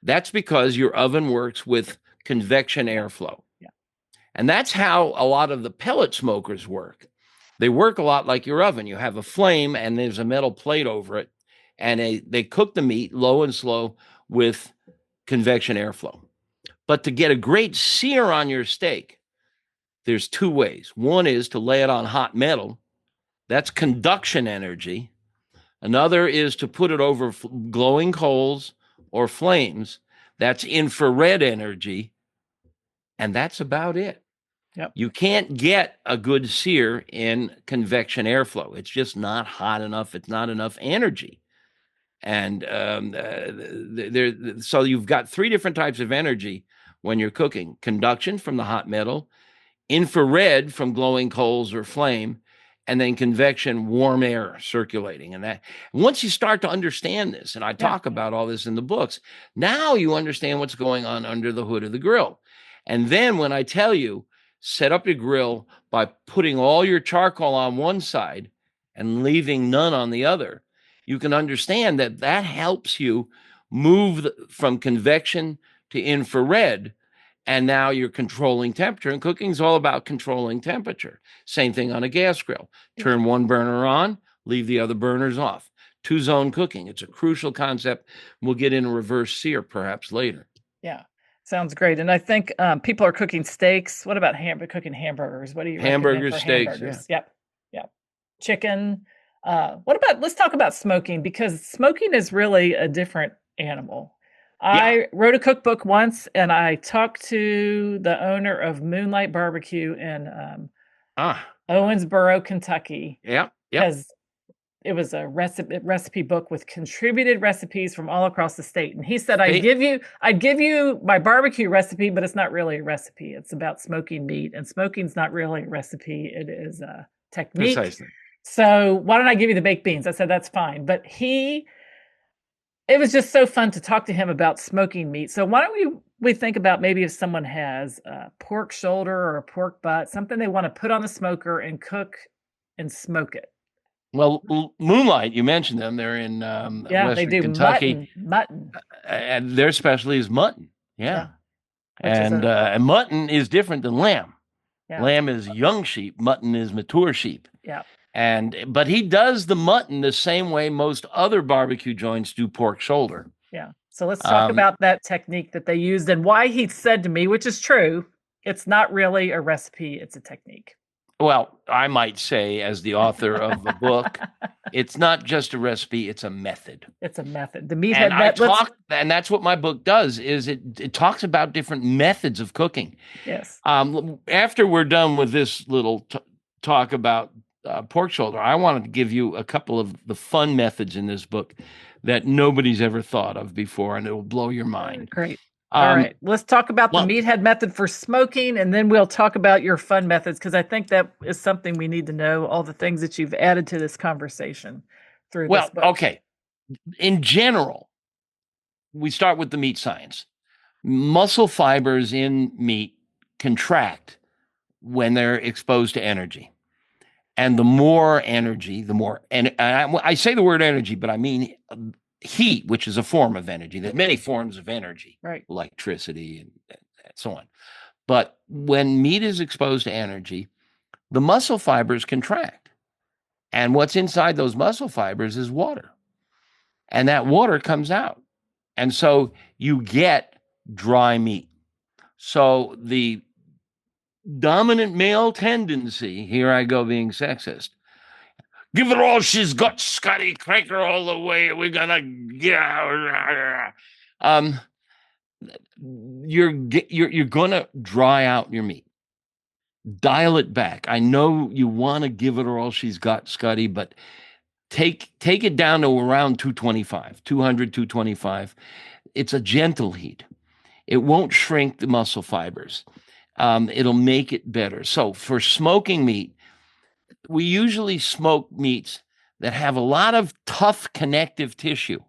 That's because your oven works with convection airflow. Yeah. And that's how a lot of the pellet smokers work. They work a lot like your oven. You have a flame and there's a metal plate over it, and they cook the meat low and slow with convection airflow. But to get a great sear on your steak, there's two ways. One is to lay it on hot metal. That's conduction energy. Another is to put it over glowing coals or flames. That's infrared energy. And that's about it. Yep. You can't get a good sear in convection airflow. It's just not hot enough. It's not enough energy. And so you've got three different types of energy when you're cooking: conduction from the hot metal, infrared from glowing coals or flame, and then convection, warm air circulating. And that, once you start to understand this, and I talk about all this in the books, now you understand what's going on under the hood of the grill. And then when I tell you, set up your grill by putting all your charcoal on one side and leaving none on the other, you can understand that helps you move from convection to infrared. And now you're controlling temperature, and cooking is all about controlling temperature. Same thing on a gas grill. Turn one burner on, leave the other burners off. Two-zone cooking. It's a crucial concept. We'll get into reverse sear perhaps later. Yeah, sounds great. And I think people are cooking steaks. What about cooking hamburgers? What do you hamburgers, steaks? Hamburgers? Yeah. Yep. Chicken. Let's talk about smoking, because smoking is really a different animal. I wrote a cookbook once, and I talked to the owner of Moonlight Barbecue in Owensboro, Kentucky. Yeah. Because it was a recipe book with contributed recipes from all across the state. And he said, I'd give you my barbecue recipe, but it's not really a recipe. It's about smoking meat, and smoking's not really a recipe. It is a technique. Precisely. So why don't I give you the baked beans? I said, that's fine. But it was just so fun to talk to him about smoking meat. So why don't we think about, maybe if someone has a pork shoulder or a pork butt, something they want to put on the smoker and cook and smoke it. Well, Moonlight, you mentioned them. They're in Western they do Kentucky. Mutton. And their specialty is mutton. Yeah. And mutton is different than lamb. Yeah. Lamb is young sheep. Mutton is mature sheep. Yeah. But he does the mutton the same way most other barbecue joints do pork shoulder. Yeah. So let's talk about that technique that they used, and why he said to me, which is true, it's not really a recipe, it's a technique. Well, I might say, as the author of the book, it's not just a recipe, it's a method. It's a method. The Meathead and that's what my book does, is it talks about different methods of cooking. Yes. After we're done with this little talk about pork shoulder, I wanted to give you a couple of the fun methods in this book that nobody's ever thought of before, and it will blow your mind. Great. All right. Let's talk about the Meathead method for smoking, and then we'll talk about your fun methods, because I think that is something we need to know, all the things that you've added to this conversation through this book. Okay. In general, we start with the meat science. Muscle fibers in meat contract when they're exposed to energy. And the more energy, the more, and I say the word energy, but I mean heat, which is a form of energy. There's many forms of energy, Right. electricity and so on. But when meat is exposed to energy, the muscle fibers contract. And what's inside those muscle fibers is water. And that water comes out. And so you get dry meat. So the dominant male tendency, here I go being sexist, give her all she's got, Scotty, crank her all the way, we're gonna you're gonna dry out your meat. Dial it back. I know you want to give it all she's got, Scotty, but take it down to around 225, 200, 225. It's a gentle heat. It won't shrink the muscle fibers. It'll make it better. So for smoking meat, we usually smoke meats that have a lot of tough connective tissue.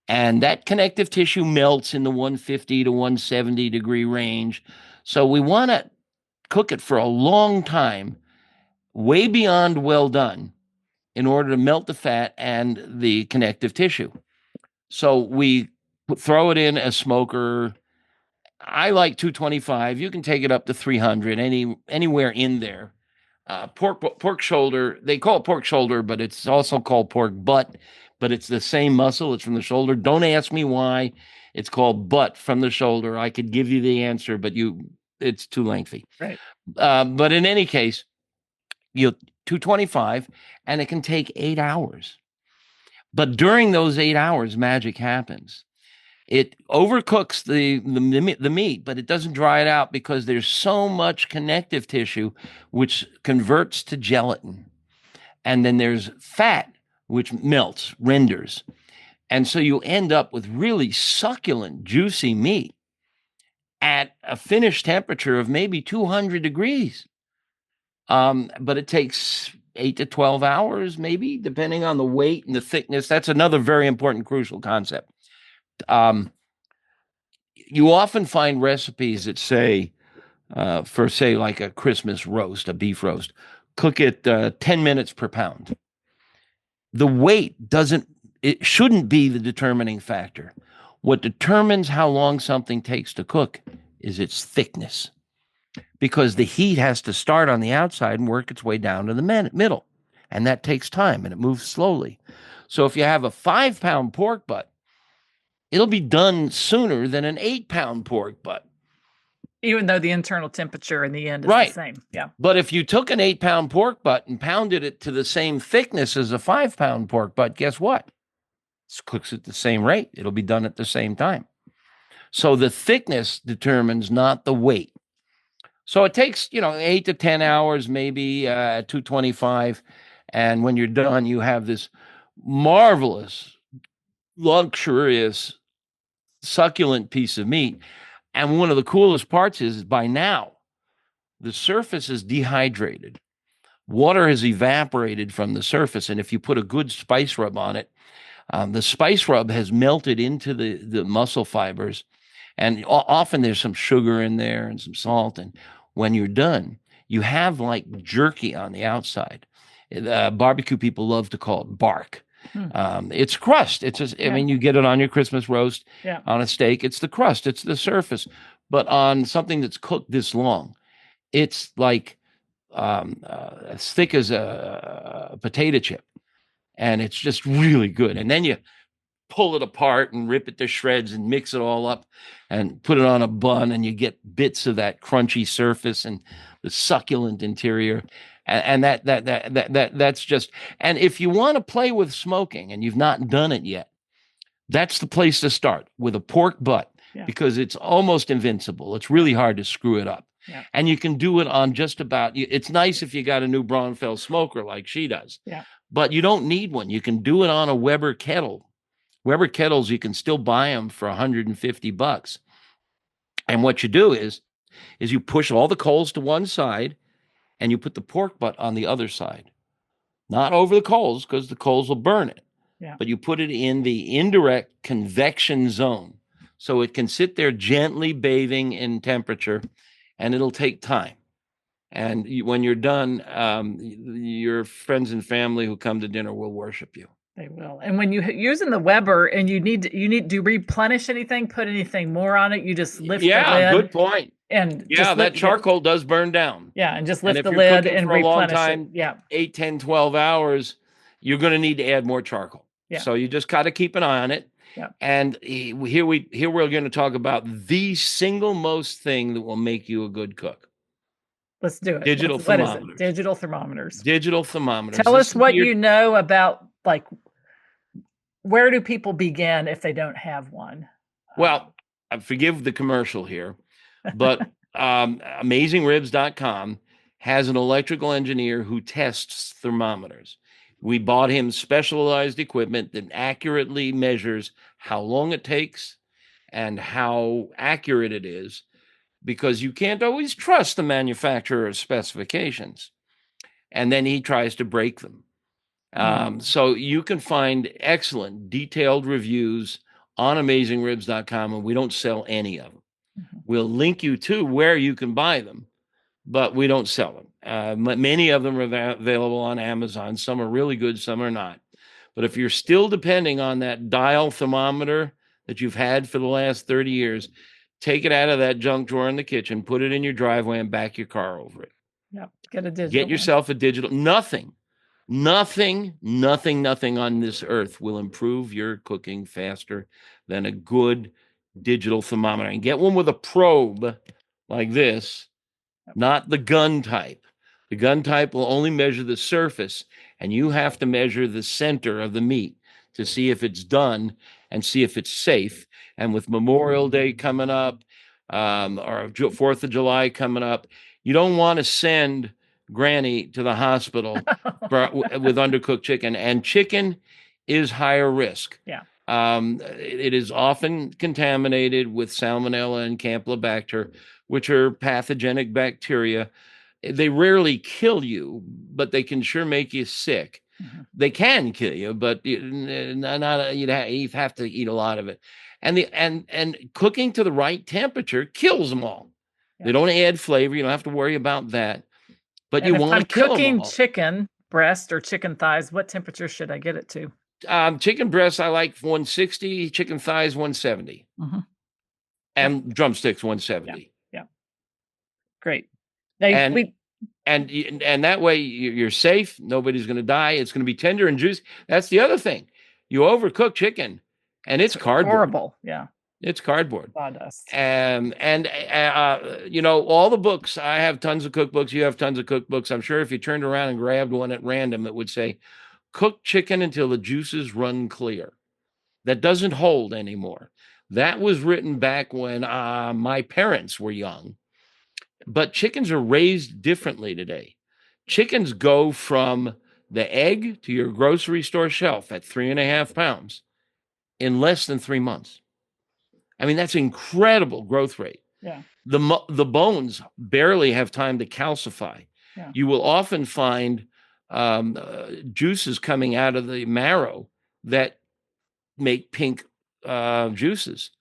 And that connective tissue melts in the 150 to 170 degree range. So we want to cook it for a long time, way beyond well done, in order to melt the fat and the connective tissue. So we throw it in a smoker. I like 225. You can take it up to 300, anywhere in there. Pork shoulder, they call it pork shoulder, but it's also called pork butt, but it's the same muscle. It's from the shoulder. Don't ask me why it's called butt from the shoulder. I could give you the answer, but it's too lengthy. Right. But in any case, 225, and it can take 8 hours. But during those 8 hours, magic happens. It overcooks the meat, but it doesn't dry it out because there's so much connective tissue, which converts to gelatin. And then there's fat, which melts, renders. And so you end up with really succulent, juicy meat at a finished temperature of maybe 200 degrees. But it takes 8 to 12 hours, maybe, depending on the weight and the thickness. That's another very important, crucial concept. You often find recipes that say, for say like a Christmas roast, a beef roast, cook it 10 minutes per pound. The weight it shouldn't be the determining factor. What determines how long something takes to cook is its thickness, because the heat has to start on the outside and work its way down to the middle. And that takes time and it moves slowly. So if you have a 5-pound pork butt, it'll be done sooner than an 8-pound pork butt. Even though the internal temperature in the end is Right. the same. Yeah. But if you took an 8-pound pork butt and pounded it to the same thickness as a 5-pound pork butt, guess what? It cooks at the same rate. It'll be done at the same time. So the thickness determines, not the weight. So it takes, 8 to 10 hours, maybe at 225. And when you're done, you have this marvelous, luxurious, succulent piece of meat. And one of the coolest parts is by now, the surface is dehydrated. Water has evaporated from the surface. And if you put a good spice rub on it, the spice rub has melted into the muscle fibers. And often there's some sugar in there and some salt. And when you're done, you have like jerky on the outside. Barbecue people love to call it bark. It's crust. I mean, you get it on your Christmas roast, on a steak. It's the crust. It's the surface. But on something that's cooked this long, it's like as thick as a potato chip. And it's just really good. And then you pull it apart and rip it to shreds and mix it all up and put it on a bun, and you get bits of that crunchy surface and the succulent interior. And that's just, and if you want to play with smoking and you've not done it yet, that's the place to start, with a pork butt, because it's almost invincible. It's really hard to screw it up. Yeah. And you can do it on just about, it's nice if you got a new Braunfels smoker like she does, but you don't need one. You can do it on a Weber kettle. Weber kettles, you can still buy them for $150. And what you do is you push all the coals to one side, and you put the pork butt on the other side, not over the coals, because the coals will burn it. Yeah. but you put it in the indirect convection zone. So it can sit there gently bathing in temperature, and it'll take time. And when you're done, your friends and family who come to dinner will worship you. They will. And when you're using the Weber and you need to replenish anything, put anything more on it, you just lift the lid. Good point. And that charcoal does burn down. Yeah, and just And lift if the you're lid cooking and for a long replenish time, it. Yeah. 8, 10, 12 hours, you're going to need to add more charcoal. Yeah. So you just got to keep an eye on it. Yeah. And here we're going to talk about the single most thing that will make you a good cook. Let's do it. Digital thermometers. What is it? Digital thermometers. Digital thermometers. Tell us what you know about, like, where do people begin if they don't have one? Well, forgive the commercial here, but AmazingRibs.com has an electrical engineer who tests thermometers. We bought him specialized equipment that accurately measures how long it takes and how accurate it is, because you can't always trust the manufacturer's specifications. And then he tries to break them. So you can find excellent detailed reviews on AmazingRibs.com, and we don't sell any of them. Mm-hmm. We'll link you to where you can buy them, but we don't sell them. Many of them are available on Amazon. Some are really good, some are not. But if you're still depending on that dial thermometer that you've had for the last 30 years, take it out of that junk drawer in the kitchen, put it in your driveway, and back your car over it. Yep. Get a digital. Get yourself a digital. Nothing on this earth will improve your cooking faster than a good digital thermometer. And get one with a probe like this, not the gun type. The gun type will only measure the surface, and you have to measure the center of the meat to see if it's done and see if it's safe. And with Memorial Day coming up, or 4th of July coming up, you don't want to send Granny to the hospital with undercooked chicken. And chicken is higher risk. Yeah. It is often contaminated with Salmonella and Campylobacter, which are pathogenic bacteria. They rarely kill you, but they can sure make you sick. Mm-hmm. They can kill you, but you'd have to eat a lot of it. And cooking to the right temperature kills them all. Yeah. They don't add flavor. You don't have to worry about that. But you want to kill them all. Cooking chicken breast or chicken thighs, what temperature should I get it to? Chicken breasts, I like 160. Chicken thighs, 170. Mm-hmm. And drumsticks, 170. Yeah. Great. Now, and that way you're safe. Nobody's going to die. It's going to be tender and juicy. That's the other thing. You overcook chicken, and it's cardboard. Horrible. Yeah. It's cardboard. Sawdust. And all the books, I have tons of cookbooks. You have tons of cookbooks. I'm sure if you turned around and grabbed one at random, it would say, cook chicken until the juices run clear. That doesn't hold anymore. That was written back when my parents were young. But chickens are raised differently today. Chickens go from the egg to your grocery store shelf at 3.5 pounds in less than 3 months. I mean, that's incredible growth rate. Yeah. The bones barely have time to calcify. Yeah. You will often find juices coming out of the marrow that make pink juices.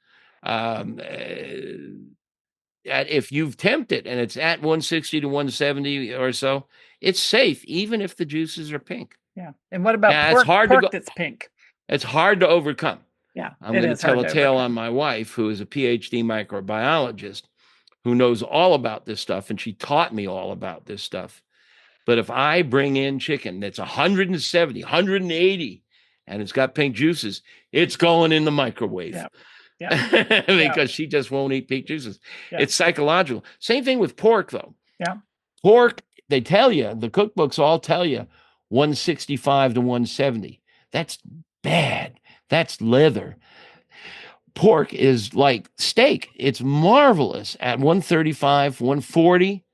If you've tempted and it's at 160 to 170 or so, it's safe, even if the juices are pink. Yeah. And what about pork that's pink? It's hard to overcome. Yeah. I'm going to tell a tale on my wife, who is a PhD microbiologist, who knows all about this stuff, and she taught me all about this stuff. But if I bring in chicken that's 170, 180, and it's got pink juices, it's going in the microwave. Yeah. Yeah. Because she just won't eat pink juices. Yeah. It's psychological. Same thing with pork, though. Yeah. Pork, they tell you, the cookbooks all tell you 165 to 170. That's bad. That's leather. Pork is like steak. It's marvelous at 135, 140,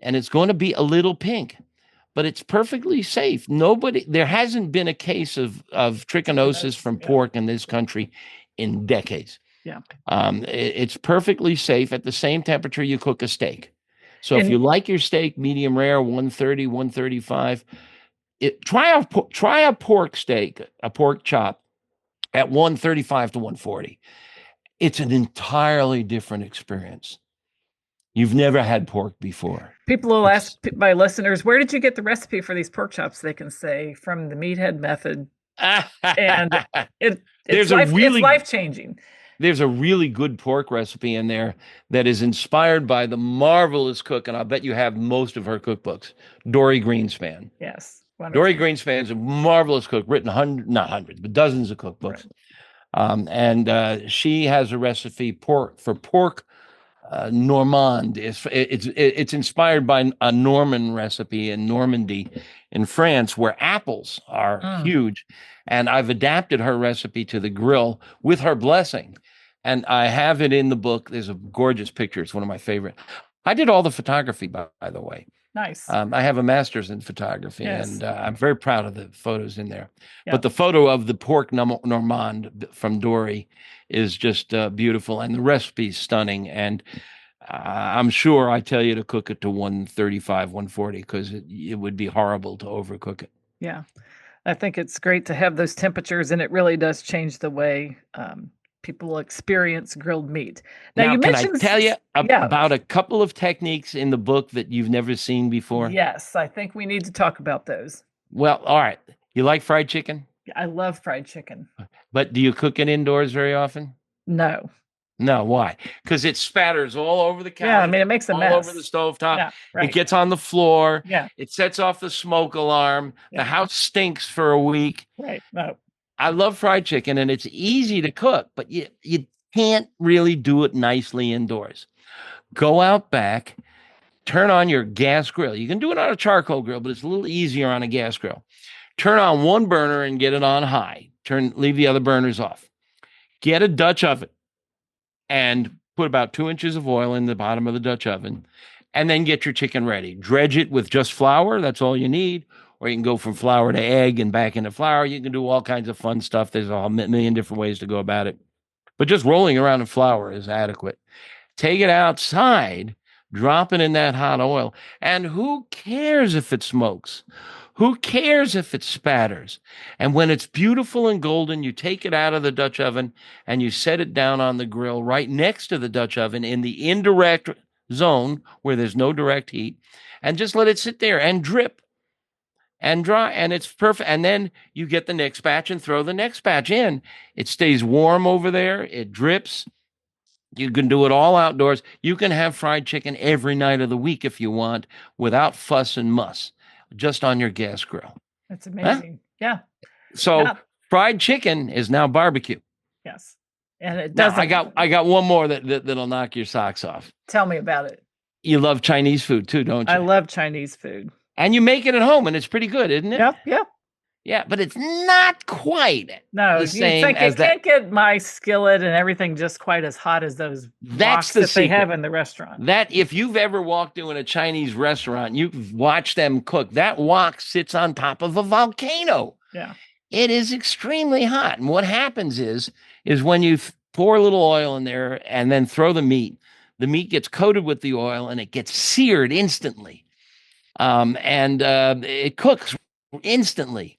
and it's going to be a little pink, but it's perfectly safe. There hasn't been a case of trichinosis from pork in this country in decades. Yeah. It's perfectly safe at the same temperature you cook a steak. So if you like your steak medium rare, 130, 135, try a pork steak, a pork chop at 135 to 140. It's an entirely different experience. You've never had pork before. People will ask my listeners, where did you get the recipe for these pork chops? They can say from the Meathead method. And it's life-changing. There's a really good pork recipe in there that is inspired by the marvelous cook, and I'll bet you have most of her cookbooks, Dory Greenspan. Yes. Wonderful. Dory Greenspan's a marvelous cook, written not hundreds, but dozens of cookbooks. Right. And she has a recipe for pork Normand. It's inspired by a Norman recipe in Normandy in France, where apples are huge. And I've adapted her recipe to the grill with her blessing. And I have it in the book. There's a gorgeous picture. It's one of my favorite. I did all the photography, by the way. Nice. I have a master's in photography, and I'm very proud of the photos in there. Yep. But the photo of the pork Normand from Dory is just beautiful, and the recipe's stunning. And I'm sure I tell you to cook it to 135, 140, because it would be horrible to overcook it. Yeah. I think it's great to have those temperatures, and it really does change the way people experience grilled meat. Now you mentioned, can I tell you about a couple of techniques in the book that you've never seen before? Yes, I think we need to talk about those. Well, all right. You like fried chicken? I love fried chicken. But do you cook it indoors very often? No. No, why? Because it spatters all over the counter. Yeah, I mean, it makes a mess. All over the stovetop. Yeah, right. It gets on the floor. Yeah. It sets off the smoke alarm. Yeah. The house stinks for a week. Right. No. I love fried chicken, and it's easy to cook, but you can't really do it nicely indoors. Go out back, turn on your gas grill. You can do it on a charcoal grill, but it's a little easier on a gas grill. Turn on one burner and get it on high. Leave the other burners off. Get a Dutch oven and put about 2 inches of oil in the bottom of the Dutch oven, and then get your chicken ready. Dredge it with just flour. That's all you need. Or you can go from flour to egg and back into flour. You can do all kinds of fun stuff. There's a million different ways to go about it. But just rolling around in flour is adequate. Take it outside, drop it in that hot oil, and who cares if it smokes? Who cares if it spatters? And when it's beautiful and golden, you take it out of the Dutch oven and you set it down on the grill right next to the Dutch oven in the indirect zone where there's no direct heat, and just let it sit there and drip and dry, and it's perfect. And then you get the next batch and throw the next batch in. It stays warm over there. It drips. You can do it all outdoors. You can have fried chicken every night of the week if you want, without fuss and muss, just on your gas grill. That's amazing. Huh? Yeah. So fried chicken is now barbecue. Yes. And it does. I got one more that'll knock your socks off. Tell me about it. You love Chinese food too, don't you? I love Chinese food. And you make it at home, and it's pretty good, isn't it? Yeah. Yeah, but it's not quite the same as that. Can't get my skillet and everything just quite as hot as those woks that they have in the restaurant. That if you've ever walked into a Chinese restaurant, you've watched them cook. That wok sits on top of a volcano. Yeah, it is extremely hot. And what happens is when you pour a little oil in there and then throw the meat gets coated with the oil and it gets seared instantly. And it cooks instantly.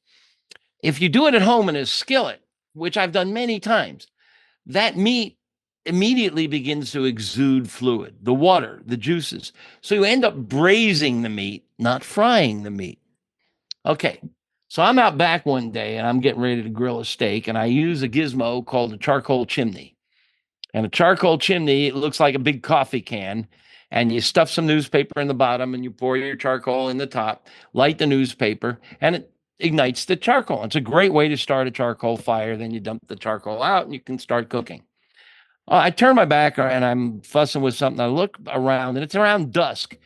If you do it at home in a skillet, which I've done many times, that meat immediately begins to exude fluid, the water, the juices. So you end up braising the meat, not frying the meat. Okay, so I'm out back one day and I'm getting ready to grill a steak, and I use a gizmo called a charcoal chimney. And a charcoal chimney, it looks like a big coffee can. And you stuff some newspaper in the bottom and you pour your charcoal in the top, light the newspaper, and it ignites the charcoal. It's a great way to start a charcoal fire. Then you dump the charcoal out and you can start cooking. I turn my back and I'm fussing with something. I look around and it's around dusk.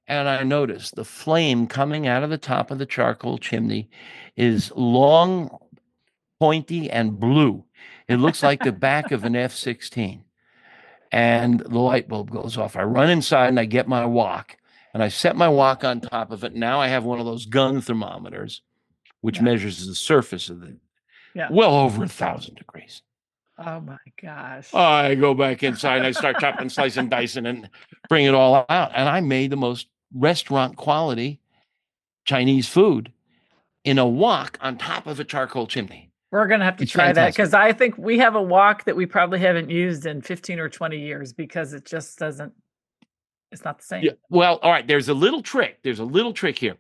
And I notice the flame coming out of the top of the charcoal chimney is long, pointy, and blue. It looks like the back of an F-16. And the light bulb goes off. I run inside and I get my wok and I set my wok on top of it. Now I have one of those gun thermometers, which measures the surface of well over 1,000 degrees. Oh my gosh. I go back inside and I start chopping, slicing, dicing, and bring it all out. And I made the most restaurant quality Chinese food in a wok on top of a charcoal chimney. We're going to have to It's try that fantastic. because I think we have a wok that we probably haven't used in 15 or 20 years because it just doesn't, it's not the same. Yeah, well, all right, there's a little trick. There's a little trick here.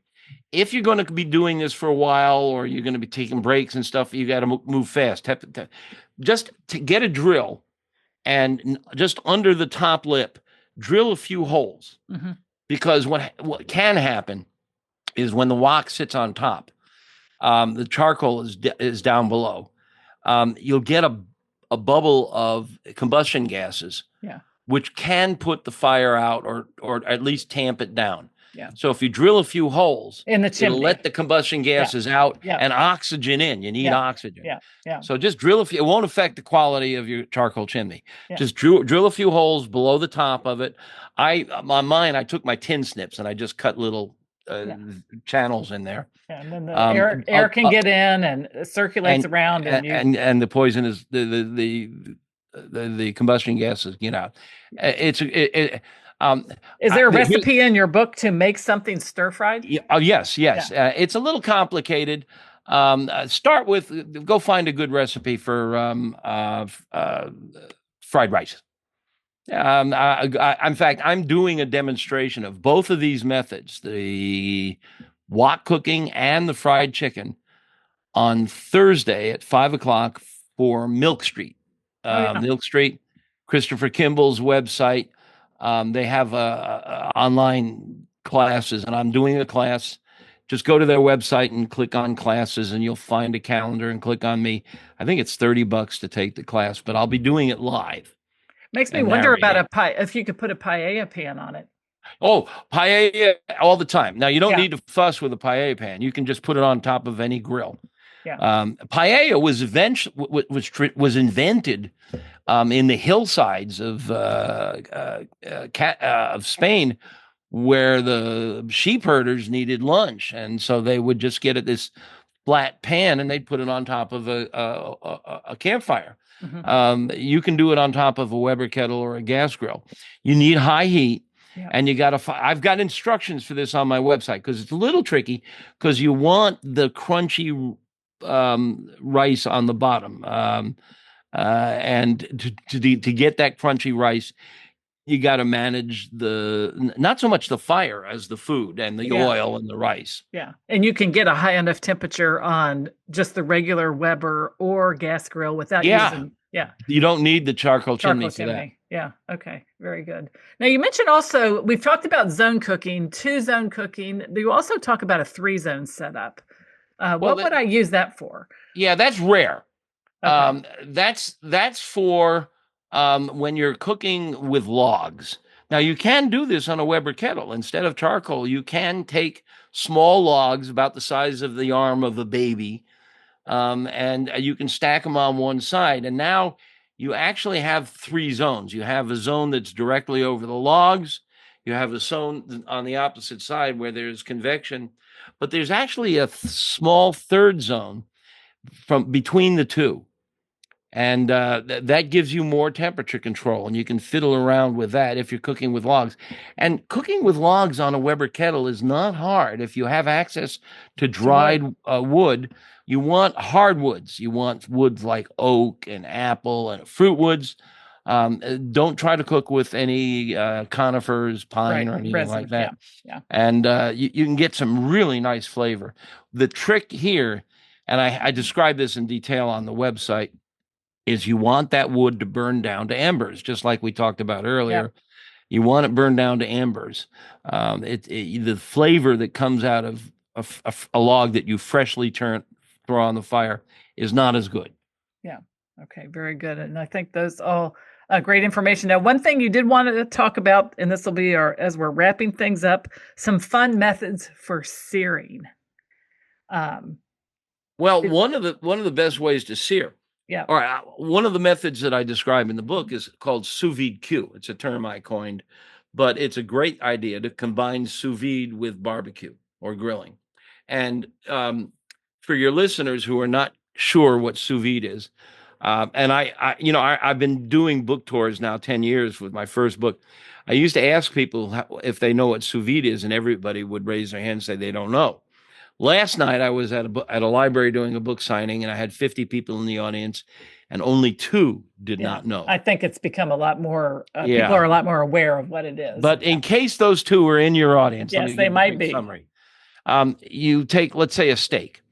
If you're going to be doing this for a while, or you're going to be taking breaks and stuff, you got to move fast. Just to get a drill, and just under the top lip, drill a few holes. Mhm. Because what can happen is when the wok sits on top, the charcoal is down below. You'll get a bubble of combustion gases, Yeah. which can put the fire out, or at least tamp it down. Yeah. So if you drill a few holes, In the it'll chimney. let the combustion gases out Yeah. and oxygen in. You need Yeah. oxygen. Yeah. Yeah. So just drill a few. It won't affect the quality of your charcoal chimney. Yeah. Just drill a few holes below the top of it. On mine, I took my tin snips and I just cut little channels in there. Yeah, and then the air can get in and it circulates around, and the poison is the combustion gases get out. Is there a recipe in your book to make something stir fried? Yes. Yeah. It's a little complicated. Start with, go find a good recipe for fried rice. In fact, I'm doing a demonstration of both of these methods, the wok cooking and the fried chicken, on Thursday at 5:00 for Milk Street. Milk Street, Christopher Kimball's website. They have online classes, and I'm doing a class. Just go to their website and click on classes, and you'll find a calendar and click on me. I think it's $30 to take the class, but I'll be doing it live. Makes me wonder about a pie, if you could put a paella pan on it. Oh, paella all the time. Now, you don't need to fuss with a paella pan. You can just put it on top of any grill. Yeah. Paella was invented in the hillsides of Spain, where the sheep herders needed lunch, and so they would just get this flat pan and they'd put it on top of a campfire. Mm-hmm. You can do it on top of a Weber kettle or a gas grill. You need high heat. Yeah. And you got to, I've got instructions for this on my website, because it's a little tricky, because you want the crunchy rice on the bottom. And to get that crunchy rice, you got to manage not so much the fire as the food and the oil and the rice. Yeah. And you can get a high enough temperature on just the regular Weber or gas grill without using. Yeah. You don't need the charcoal chimney for that. Yeah. Okay. Very good. Now, you mentioned also, we've talked about zone cooking, 2-zone cooking. You also talk about a 3-zone setup. What would I use that for? Yeah, that's rare. Okay. That's for when you're cooking with logs. Now, you can do this on a Weber kettle. Instead of charcoal, you can take small logs about the size of the arm of a baby, and you can stack them on one side. And now you actually have 3 zones. You have a zone that's directly over the logs. You have a zone on the opposite side where there's convection, but there's actually a small 3rd zone from between the two. And that gives you more temperature control, and you can fiddle around with that if you're cooking with logs. And cooking with logs on a Weber kettle is not hard if you have access to dried wood. You want hardwoods. You want woods like oak and apple and fruit woods. Don't try to cook with any conifers, pine, or anything like that. Yeah. And you can get some really nice flavor. The trick here, and I describe this in detail on the website, is you want that wood to burn down to embers, just like we talked about earlier. Yeah. You want it burned down to embers. The flavor that comes out of a log that you freshly throw on the fire is not as good. Yeah. Okay. Very good. And I think those all great information. Now, one thing you did want to talk about, and this will be as we're wrapping things up, some fun methods for searing. Well, one of the best ways to sear. Yeah. All right. One of the methods that I describe in the book is called Sous Vide Que. It's a term I coined, but it's a great idea to combine sous vide with barbecue or grilling. And for your listeners who are not sure what sous vide is, and I've been doing book tours now 10 years with my first book. I used to ask people if they know what sous vide is, and everybody would raise their hand and say they don't know. Last night I was at a library doing a book signing, and I had 50 people in the audience, and only 2 did not know. I think it's become a lot more. People Yeah. are a lot more aware of what it is. But in case those 2 are in your audience, let Yes, me they give a might quick be. summary. You take, let's say, a steak,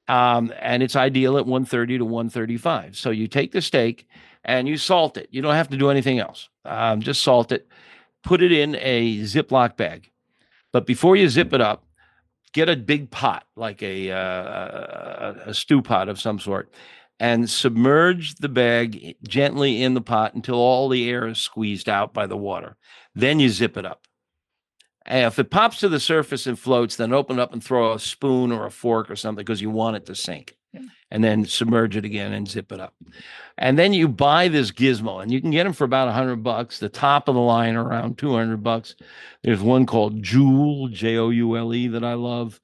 and it's ideal at 130 to 135. So you take the steak and you salt it. You don't have to do anything else. Just salt it. Put it in a Ziploc bag. But before you zip it up, get a big pot, like a stew pot of some sort, and submerge the bag gently in the pot until all the air is squeezed out by the water. Then you zip it up. And if it pops to the surface and floats, then open it up and throw a spoon or a fork or something because you want it to sink. Yeah. And then submerge it again and zip it up. And then you buy this gizmo, and you can get them for about $100. The top of the line around $200. There's one called Joule, Joule, that I love.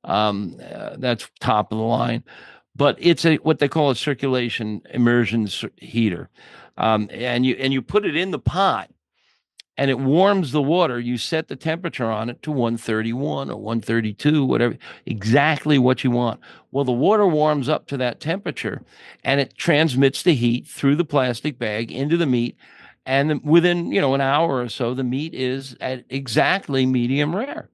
That's top of the line, but it's what they call a circulation immersion heater, and you put it in the pot, and it warms the water. You set the temperature on it to 131 or 132, whatever, exactly what you want. Well, the water warms up to that temperature, and it transmits the heat through the plastic bag into the meat. And within, an hour or so, the meat is at exactly medium rare.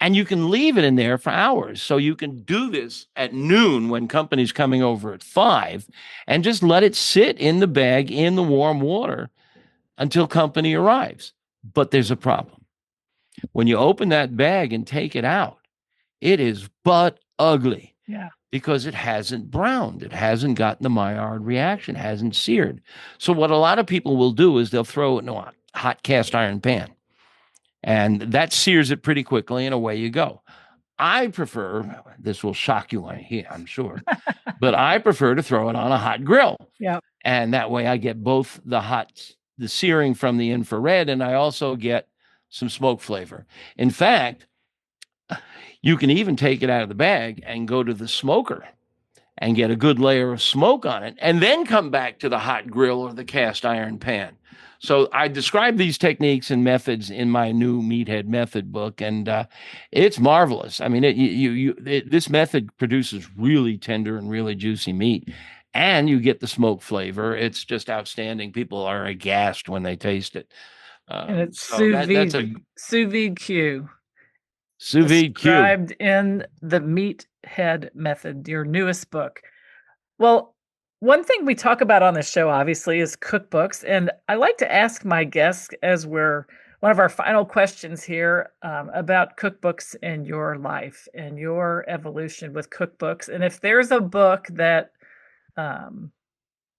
And you can leave it in there for hours. So you can do this at noon when company's coming over at 5 and just let it sit in the bag in the warm water until company arrives. But there's a problem. When you open that bag and take it out, it is butt ugly. Yeah. Because it hasn't browned. It hasn't gotten the Maillard reaction, hasn't seared. So what a lot of people will do is they'll throw it in a hot cast iron pan. And that sears it pretty quickly, and away you go. I prefer, this will shock you, I'm sure, but I prefer to throw it on a hot grill. Yeah. And that way I get both the searing from the infrared, and I also get some smoke flavor. In fact, you can even take it out of the bag and go to the smoker and get a good layer of smoke on it, and then come back to the hot grill or the cast iron pan. So I describe these techniques and methods in my new Meathead method book, and it's marvelous. I mean, this method produces really tender and really juicy meat, and you get the smoke flavor. It's just outstanding. People are aghast when they taste it. And it's Sous Vide Que. Sous Vide Que. Described in the Meathead method, your newest book. Well, one thing we talk about on the show, obviously, is cookbooks. And I like to ask my guests, as one of our final questions here, about cookbooks in your life and your evolution with cookbooks. And if there's a book that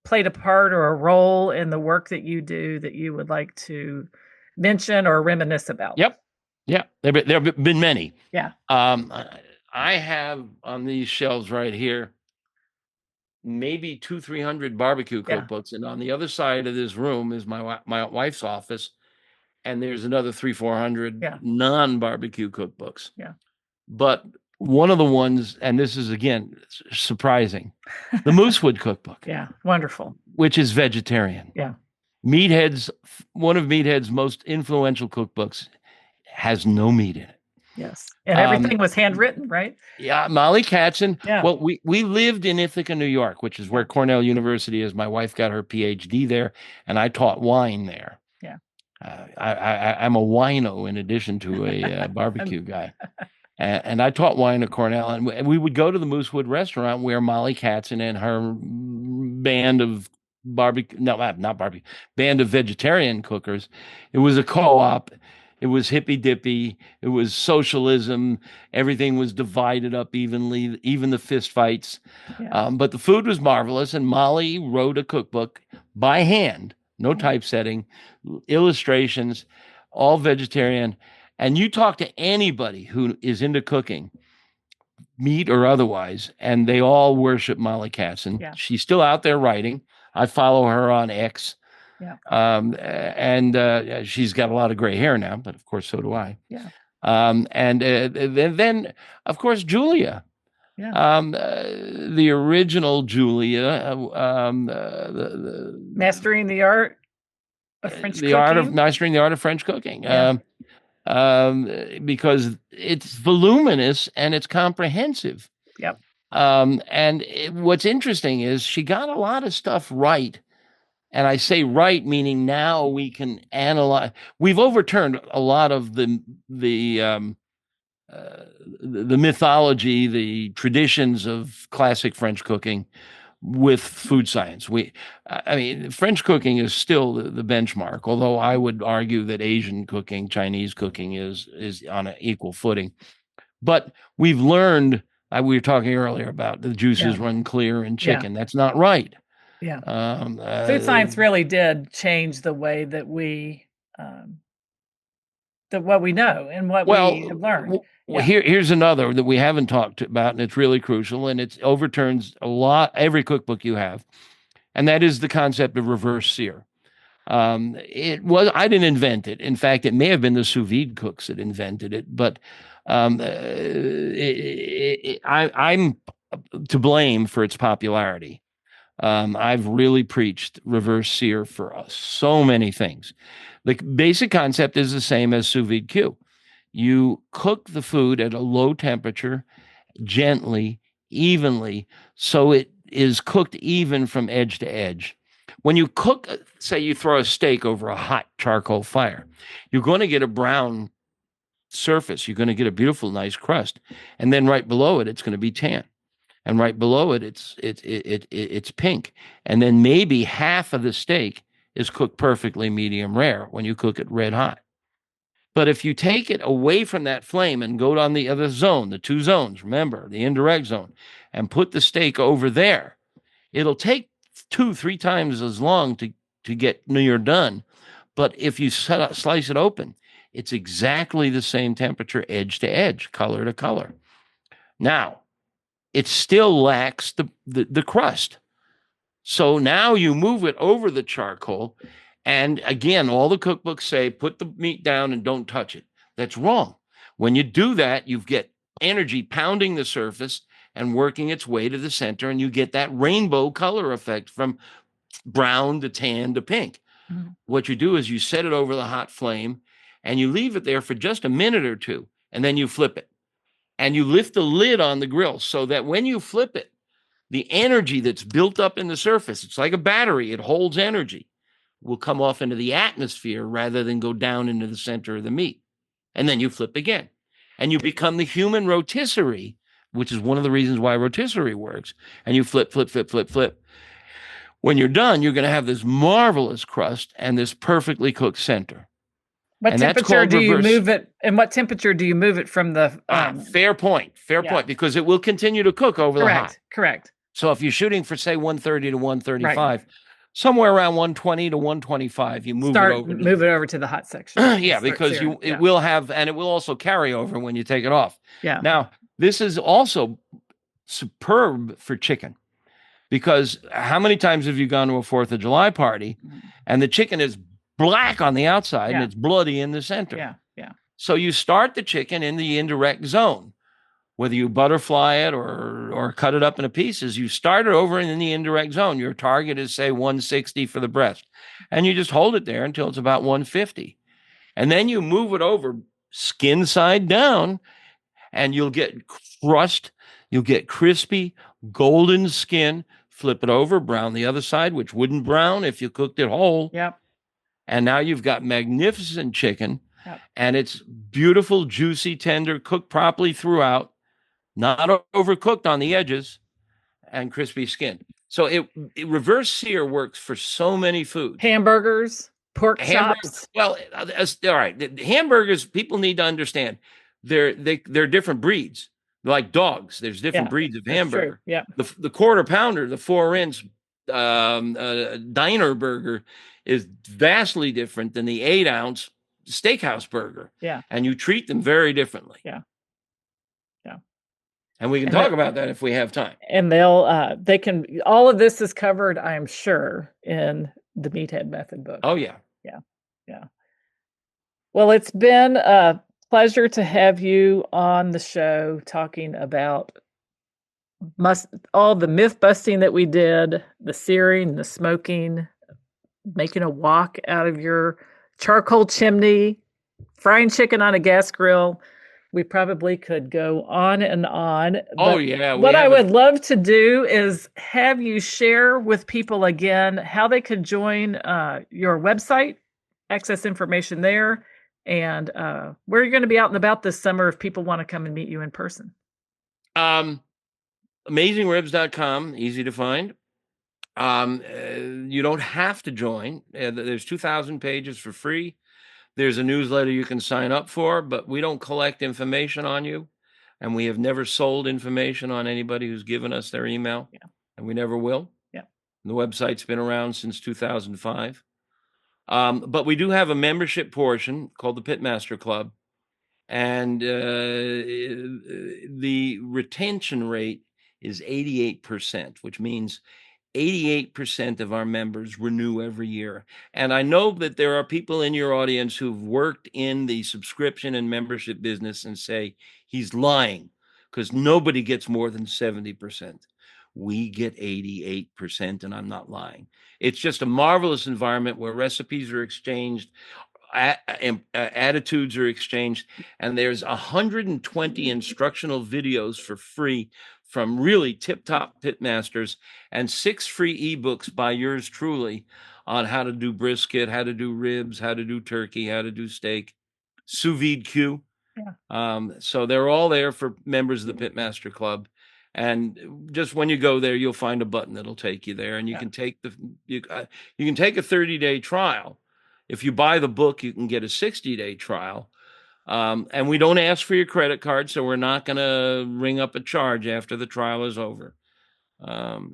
played a part or a role in the work that you do that you would like to mention or reminisce about. Yep. Yeah, there have been many. Yeah. I have on these shelves right here maybe 200-300 barbecue cookbooks, and on the other side of this room is my wife's office, and there's another 300-400 non-barbecue cookbooks. Yeah. But one of the ones, and this is again surprising, the Moosewood cookbook. Yeah, wonderful. Which is vegetarian. Yeah. One of Meathead's most influential cookbooks has no meat in it. Yes. And everything was handwritten, right? Yeah. Molly Katzen. Yeah. Well, we lived in Ithaca, New York, which is where Cornell University is. My wife got her PhD there, and I taught wine there. Yeah. I'm a wino in addition to a barbecue guy. And I taught wine at Cornell, and we would go to the Moosewood restaurant where Molly Katzen and her band of band of vegetarian cookers. It was a co-op. It was hippy dippy. It was socialism. Everything was divided up evenly, even the fist fights. Yeah. But the food was marvelous. And Molly wrote a cookbook by hand, no typesetting, illustrations, all vegetarian. And you talk to anybody who is into cooking, meat or otherwise, and they all worship Molly Katzen. Yeah. She's still out there writing. I follow her on X. Yeah. And she's got a lot of gray hair now, but of course, so do I. Yeah. And then, of course, Julia. Yeah. The original Julia. Mastering the art of French cooking. Mastering the art of French cooking. Yeah. because it's voluminous and it's comprehensive. Yep. What's interesting is she got a lot of stuff right. And I say right, meaning now we can analyze. We've overturned a lot of the mythology, the traditions of classic French cooking with food science. I mean, French cooking is still the benchmark, although I would argue that Asian cooking, Chinese cooking is on an equal footing. But we've learned, we were talking earlier about the juices run clear in chicken. That's not right. Yeah. Food science really did change the way that we, what we know and what we have learned. Well, here's another that we haven't talked about, and it's really crucial, and it overturns every cookbook you have, and that is the concept of reverse sear. I didn't invent it. In fact, it may have been the sous vide cooks that invented it, but I'm to blame for its popularity. I've really preached reverse sear for us. So many things. The basic concept is the same as sous vide que. You cook the food at a low temperature, gently, evenly, so it is cooked even from edge to edge. When you cook, say you throw a steak over a hot charcoal fire, you're going to get a brown surface. You're going to get a beautiful, nice crust. And then right below it, it's going to be tan. And right below it, it's pink. And then maybe half of the steak is cooked perfectly medium rare when you cook it red hot. But if you take it away from that flame and go on the other zone, the two zones, remember, the indirect zone, and put the steak over there, it'll take 2-3 times as long to get near done. But if you slice it open, it's exactly the same temperature, edge to edge, color to color. Now, it still lacks the crust. So now you move it over the charcoal. And again, all the cookbooks say, put the meat down and don't touch it. That's wrong. When you do that, you get energy pounding the surface and working its way to the center. And you get that rainbow color effect from brown to tan to pink. Mm-hmm. What you do is you set it over the hot flame and you leave it there for just a minute or two. And then you flip it. And you lift the lid on the grill so that when you flip it, the energy that's built up in the surface, it's like a battery, it holds energy, will come off into the atmosphere rather than go down into the center of the meat. And then you flip again. And you become the human rotisserie, which is one of the reasons why rotisserie works. And you flip, flip, flip, flip, flip. When you're done, you're going to have this marvelous crust and this perfectly cooked center. What temperature do you move it? And what temperature do you move it from the? Fair point, because it will continue to cook over the hot. Correct. So if you're shooting for, say, 130 to 135, somewhere around 120 to 125, you move it over to the hot section. Because it will have, and it will also carry over when you take it off. Yeah. Now, this is also superb for chicken, because how many times have you gone to a 4th of July party and the chicken is black on the outside and it's bloody in the center? Yeah. So you start the chicken in the indirect zone. Whether you butterfly it or cut it up into pieces, you start it over in the indirect zone. Your target is, say, 160 for the breast. And you just hold it there until it's about 150. And then you move it over skin side down, and you'll get crust. You'll get crispy, golden skin. Flip it over, brown the other side, which wouldn't brown if you cooked it whole. Yep. And now you've got magnificent chicken. Yep. And it's beautiful, juicy, tender, cooked properly throughout. Not overcooked on the edges, and crispy skin. So it reverse sear works for so many foods. Hamburgers, pork chops. Well, all right. The hamburgers, people need to understand, they're different breeds. Like dogs, there's different breeds of hamburger. Yeah. The quarter pounder, the 4-inch diner burger, is vastly different than the 8-ounce steakhouse burger. Yeah. And you treat them very differently. Yeah. And we can talk about that if we have time. And they can, all of this is covered, I am sure, in the Meathead Method book. Oh, yeah. Yeah. Well, it's been a pleasure to have you on the show talking about all the myth busting that we did, the searing, the smoking, making a wok out of your charcoal chimney, frying chicken on a gas grill. We probably could go on and on. Oh, But yeah. what I would love to do is have you share with people again how they could join your website, access information there, and where you're going to be out and about this summer if people want to come and meet you in person. AmazingRibs.com, easy to find. You don't have to join. There's 2,000 pages for free. There's a newsletter you can sign up for, but we don't collect information on you. And we have never sold information on anybody who's given us their email. Yeah. And we never will. Yeah. The website's been around since 2005. But we do have a membership portion called the Pitmaster Club. And the retention rate is 88%, which means 88% of our members renew every year. And I know that there are people in your audience who've worked in the subscription and membership business and say he's lying because nobody gets more than 70%. We get 88%, and I'm not lying. It's just a marvelous environment where recipes are exchanged, attitudes are exchanged, and there's 120 instructional videos for free from really tip-top pitmasters and 6 free ebooks by yours truly on how to do brisket, how to do ribs, how to do turkey, how to do steak, Sous Vide Que. Yeah. So they're all there for members of the Pitmaster Club. And just when you go there, you'll find a button that'll take you there, and you can take you can take a 30-day trial. If you buy the book, you can get a 60-day trial. And we don't ask for your credit card, so we're not going to ring up a charge after the trial is over.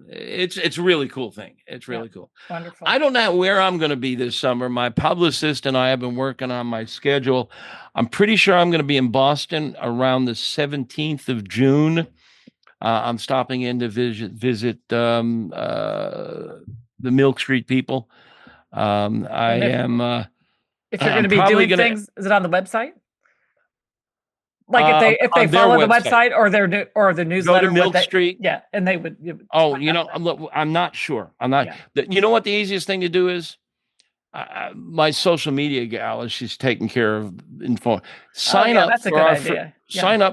It's a really cool thing. It's really cool. Wonderful. I don't know where I'm going to be this summer. My publicist and I have been working on my schedule. I'm pretty sure I'm going to be in Boston around the 17th of June. I'm stopping in to visit the Milk Street people. If you're going to be doing things, is it on the website? Like if they follow the website or the newsletter, go to Milk Street. Yeah, and they would. Look, I'm not sure. I'm not. Yeah. You know what the easiest thing to do is? My social media gal, she's taking care of info. Sign up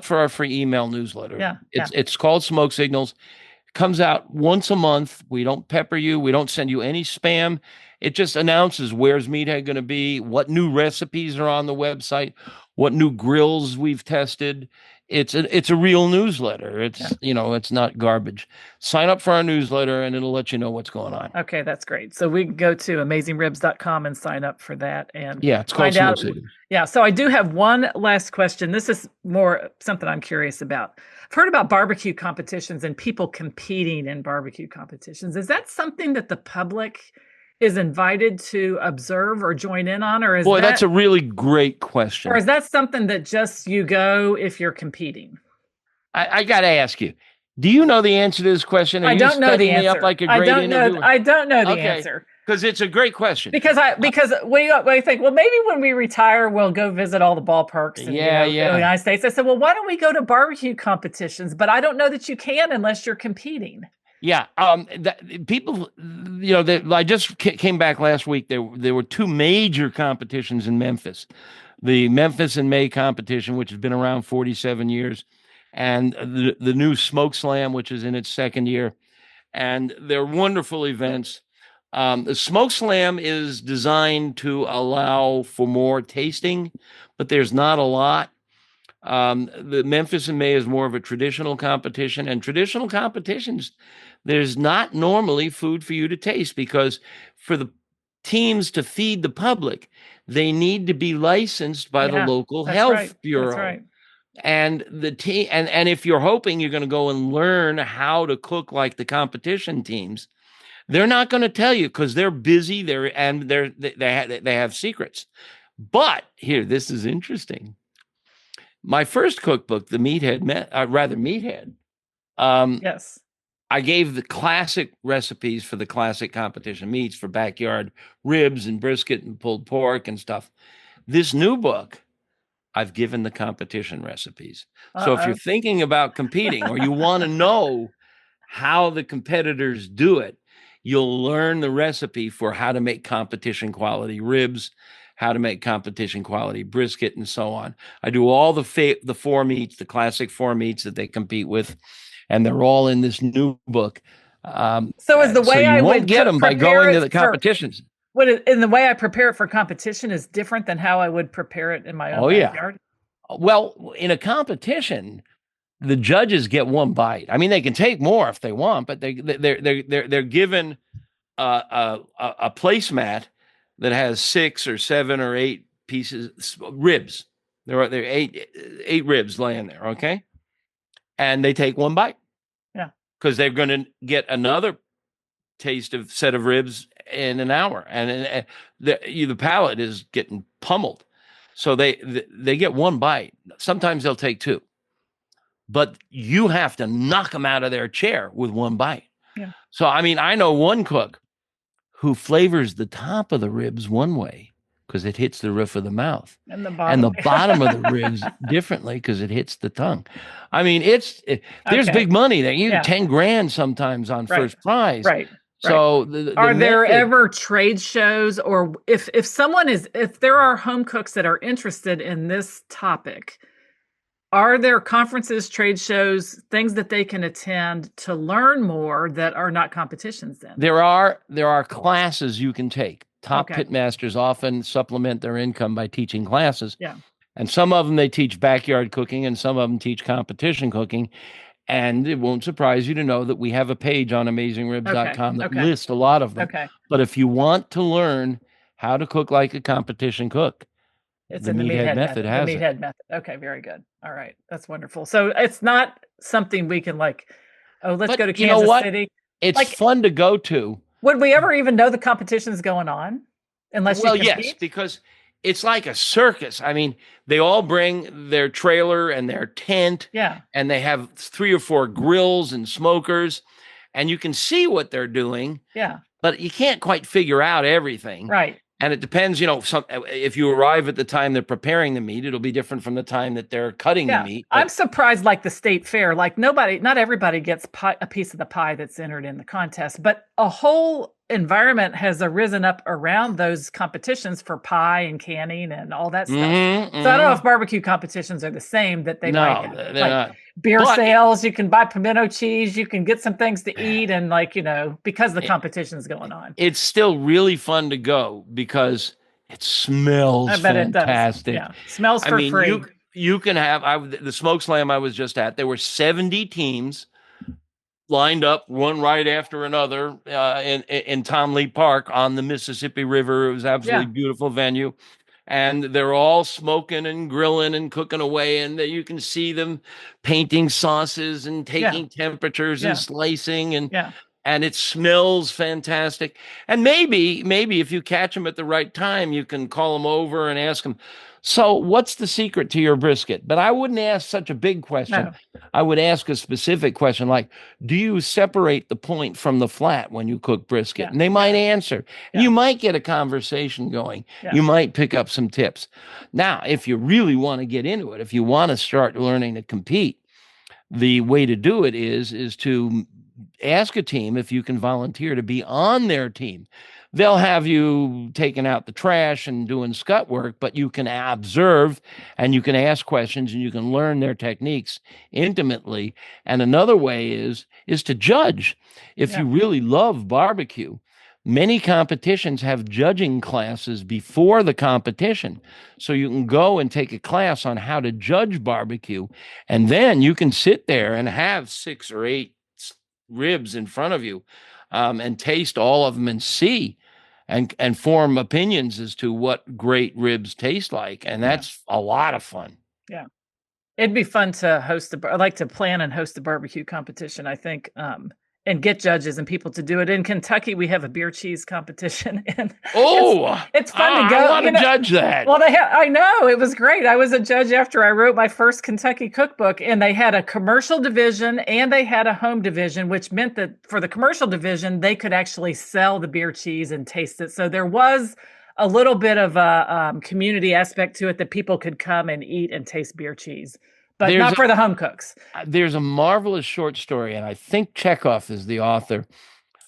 for our free email newsletter. Yeah, it's called Smoke Signals. It comes out once a month. We don't pepper you. We don't send you any spam. It just announces where's Meathead going to be, what new recipes are on the website, what new grills we've tested. It's a real newsletter. It's not garbage. Sign up for our newsletter and it'll let you know what's going on. Okay, that's great. So we can go to AmazingRibs.com and sign up for that. And it's called Smoke Signals. Yeah. So I do have one last question. This is more something I'm curious about. I've heard about barbecue competitions and people competing in barbecue competitions. Is that something that the public is invited to observe or join in on, or that's a really great question. Or is that something that just you go if you're competing? I got to ask you, do you know the answer to this question? I don't know the answer. Me up like a great interviewer? I don't know the answer. Because it's a great question. Because we think, well, maybe when we retire, we'll go visit all the ballparks in the United States. I said, well, why don't we go to barbecue competitions? But I don't know that you can unless you're competing. Yeah, people, I just came back last week. There were 2 major competitions in Memphis. The Memphis in May competition, which has been around 47 years, and the new Smoke Slam, which is in its 2nd year. And they're wonderful events. The Smoke Slam is designed to allow for more tasting, but there's not a lot. The Memphis in May is more of a traditional competition, and traditional competitions, there's not normally food for you to taste because for the teams to feed the public, they need to be licensed by the local health bureau. That's right. And the team, and if you're hoping you're going to go and learn how to cook like the competition teams, they're not going to tell you because they're busy. They have secrets. But here, this is interesting. My first cookbook, the Meathead, Meathead. Yes. I gave the classic recipes for the classic competition meats for backyard ribs and brisket and pulled pork and stuff. This new book, I've given the competition recipes. So if you're thinking about competing or you want to know how the competitors do it, you'll learn the recipe for how to make competition quality ribs how to make competition quality brisket and so on. I do all the four meats, the classic four meats that they compete with, and they're all in this new book. So is the So way you I won't would get them by prepare going to it the for competitions. in the way I prepare it for competition is different than how I would prepare it in my own Oh yeah. backyard? Well, in a competition, the judges get one bite. I mean, they can take more if they want, but they're given a placemat that has 6 or 7 or 8 pieces ribs. There are eight ribs laying there, okay? And they take one bite. Yeah. Because they're going to get another taste of set of ribs in an hour, and the palate is getting pummeled. So they get one bite. Sometimes they'll take 2. But you have to knock them out of their chair with one bite. Yeah. So, I mean, I know one cook who flavors the top of the ribs one way because it hits the roof of the mouth, And the and the bottom. bottom of the ribs differently because it hits the tongue. I mean, there's Okay. big money there. You Yeah. 10 grand sometimes on Right. first prize. Right. So are there method, ever trade shows, or if there are home cooks that are interested in this topic, are there conferences, trade shows, things that they can attend to learn more that are not competitions then? there are classes you can take. Top Okay. pitmasters often supplement their income by teaching classes. Yeah. And some of them, they teach backyard cooking, and some of them teach competition cooking. And it won't surprise you to know that we have a page on AmazingRibs.com that lists a lot of them. Okay. But if you want to learn how to cook like a competition cook, It's the in the Meathead method has the it. Meathead method. Okay, very good. All right. That's wonderful. So it's not something we can let's But go to you know Kansas what? City. It's fun to go to. Would we ever even know the competition's going on unless you compete? Yes, because it's like a circus. I mean, they all bring their trailer and their tent. Yeah. And they have 3 or 4 grills and smokers, and you can see what they're doing. Yeah. But you can't quite figure out everything. Right. And it depends, if you arrive at the time they're preparing the meat, it'll be different from the time that they're cutting the meat. I'm surprised, like the state fair, not everybody gets a piece of the pie that's entered in the contest, but a whole environment has arisen up around those competitions for pie and canning and all that stuff. So I don't know if barbecue competitions are the same that they might have. They're not. Beer sales, you can buy pimento cheese, you can get some things to eat, and because the competition's going on. It's still really fun to go because it smells fantastic. It does. Yeah. Smells for free. You can have the smoke slam I was just at. There were 70 teams lined up, one right after another, in Tom Lee Park on the Mississippi River. It was absolutely beautiful venue. And they're all smoking and grilling and cooking away, and you can see them painting sauces and taking temperatures and slicing, and it smells fantastic. And maybe if you catch them at the right time, you can call them over and ask them, so what's the secret to your brisket? But I wouldn't ask such a big question. No. I would ask a specific question like, do you separate the point from the flat when you cook brisket? And they might answer. You might get a conversation going. You might pick up some tips. Now, if you really want to get into it, if you want to start learning to compete, the way to do it is to ask a team if you can volunteer to be on their team. They'll have you taking out the trash and doing scut work, but you can observe and you can ask questions and you can learn their techniques intimately. And another way is to judge. If you really love barbecue, many competitions have judging classes before the competition. So you can go and take a class on how to judge barbecue. And then you can sit there and have 6 or 8 ribs in front of you and taste all of them and see and form opinions as to what great ribs taste like. And that's a lot of fun. Yeah. It'd be fun to I'd like to plan and host a barbecue competition, I think, and get judges and people to do it. In Kentucky, we have a beer cheese competition. And it's fun to go. I want to judge that. Well, I know, it was great. I was a judge after I wrote my first Kentucky cookbook, and they had a commercial division and they had a home division, which meant that for the commercial division, they could actually sell the beer cheese and taste it. So there was a little bit of a community aspect to it that people could come and eat and taste beer cheese. But not for the home cooks. There's a marvelous short story, and I think Chekhov is the author,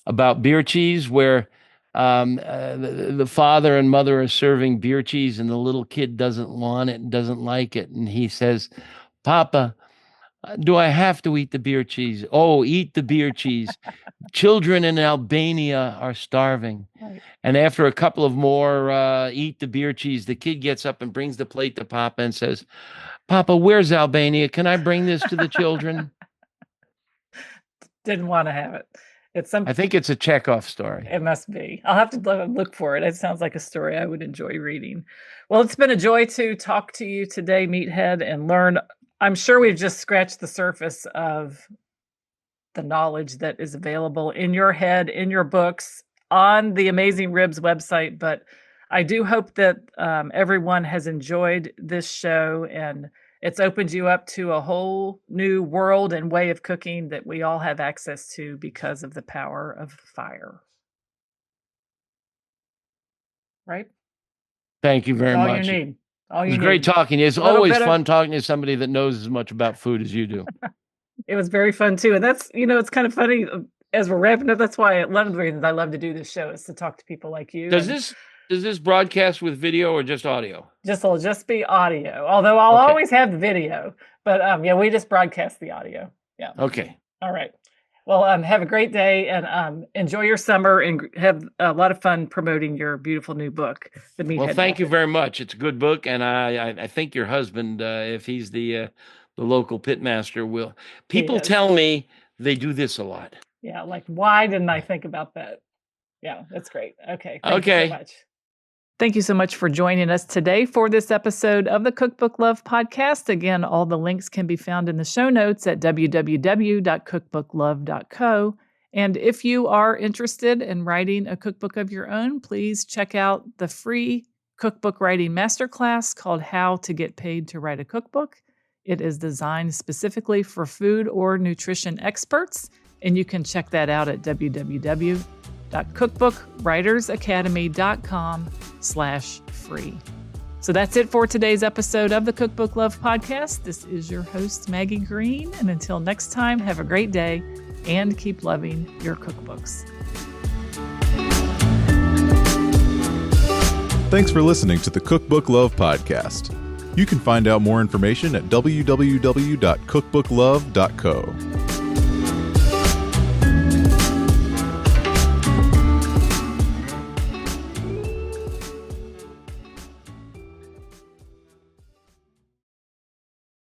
about beer cheese, where the father and mother are serving beer cheese, and the little kid doesn't want it and doesn't like it. And he says, Papa, do I have to eat the beer cheese? Oh, eat the beer cheese. Children in Albania are starving. Right. And after a couple of more eat the beer cheese, the kid gets up and brings the plate to Papa and says, Papa, where's Albania? Can I bring this to the children? Didn't want to have it. I think it's a Chekhov story. It must be. I'll have to look for it. It sounds like a story I would enjoy reading. Well, it's been a joy to talk to you today, Meathead, and learn. I'm sure we've just scratched the surface of the knowledge that is available in your head, in your books, on the Amazing Ribs website. But I do hope that everyone has enjoyed this show, and it's opened you up to a whole new world and way of cooking that we all have access to because of the power of fire. Right? Thank you very All much. you need. It was great talking. It's always fun talking to somebody that knows as much about food as you do. It was very fun too. And that's, it's kind of funny as we're wrapping up. That's why one of the reasons I love to do this show is to talk to people like you. Does this broadcast with video or just audio? It'll just be audio. Although I'll always have the video, but we just broadcast the audio. Yeah. Okay. All right. Well, have a great day and enjoy your summer and have a lot of fun promoting your beautiful new book, The Meathead. Well, thank you very much. It's a good book, and I think your husband, if he's the local pitmaster, will. People tell me they do this a lot. Yeah, like why didn't I think about that? Yeah, that's great. Okay. Thank you so much. Thank you so much for joining us today for this episode of the Cookbook Love Podcast. Again, all the links can be found in the show notes at www.cookbooklove.co. And if you are interested in writing a cookbook of your own, please check out the free cookbook writing masterclass called How to Get Paid to Write a Cookbook. It is designed specifically for food or nutrition experts, and you can check that out at www.cookbookwritersacademy.com/free. So that's it for today's episode of the Cookbook Love Podcast. This is your host, Maggie Green. And until next time, have a great day and keep loving your cookbooks. Thanks for listening to the Cookbook Love Podcast. You can find out more information at www.cookbooklove.co.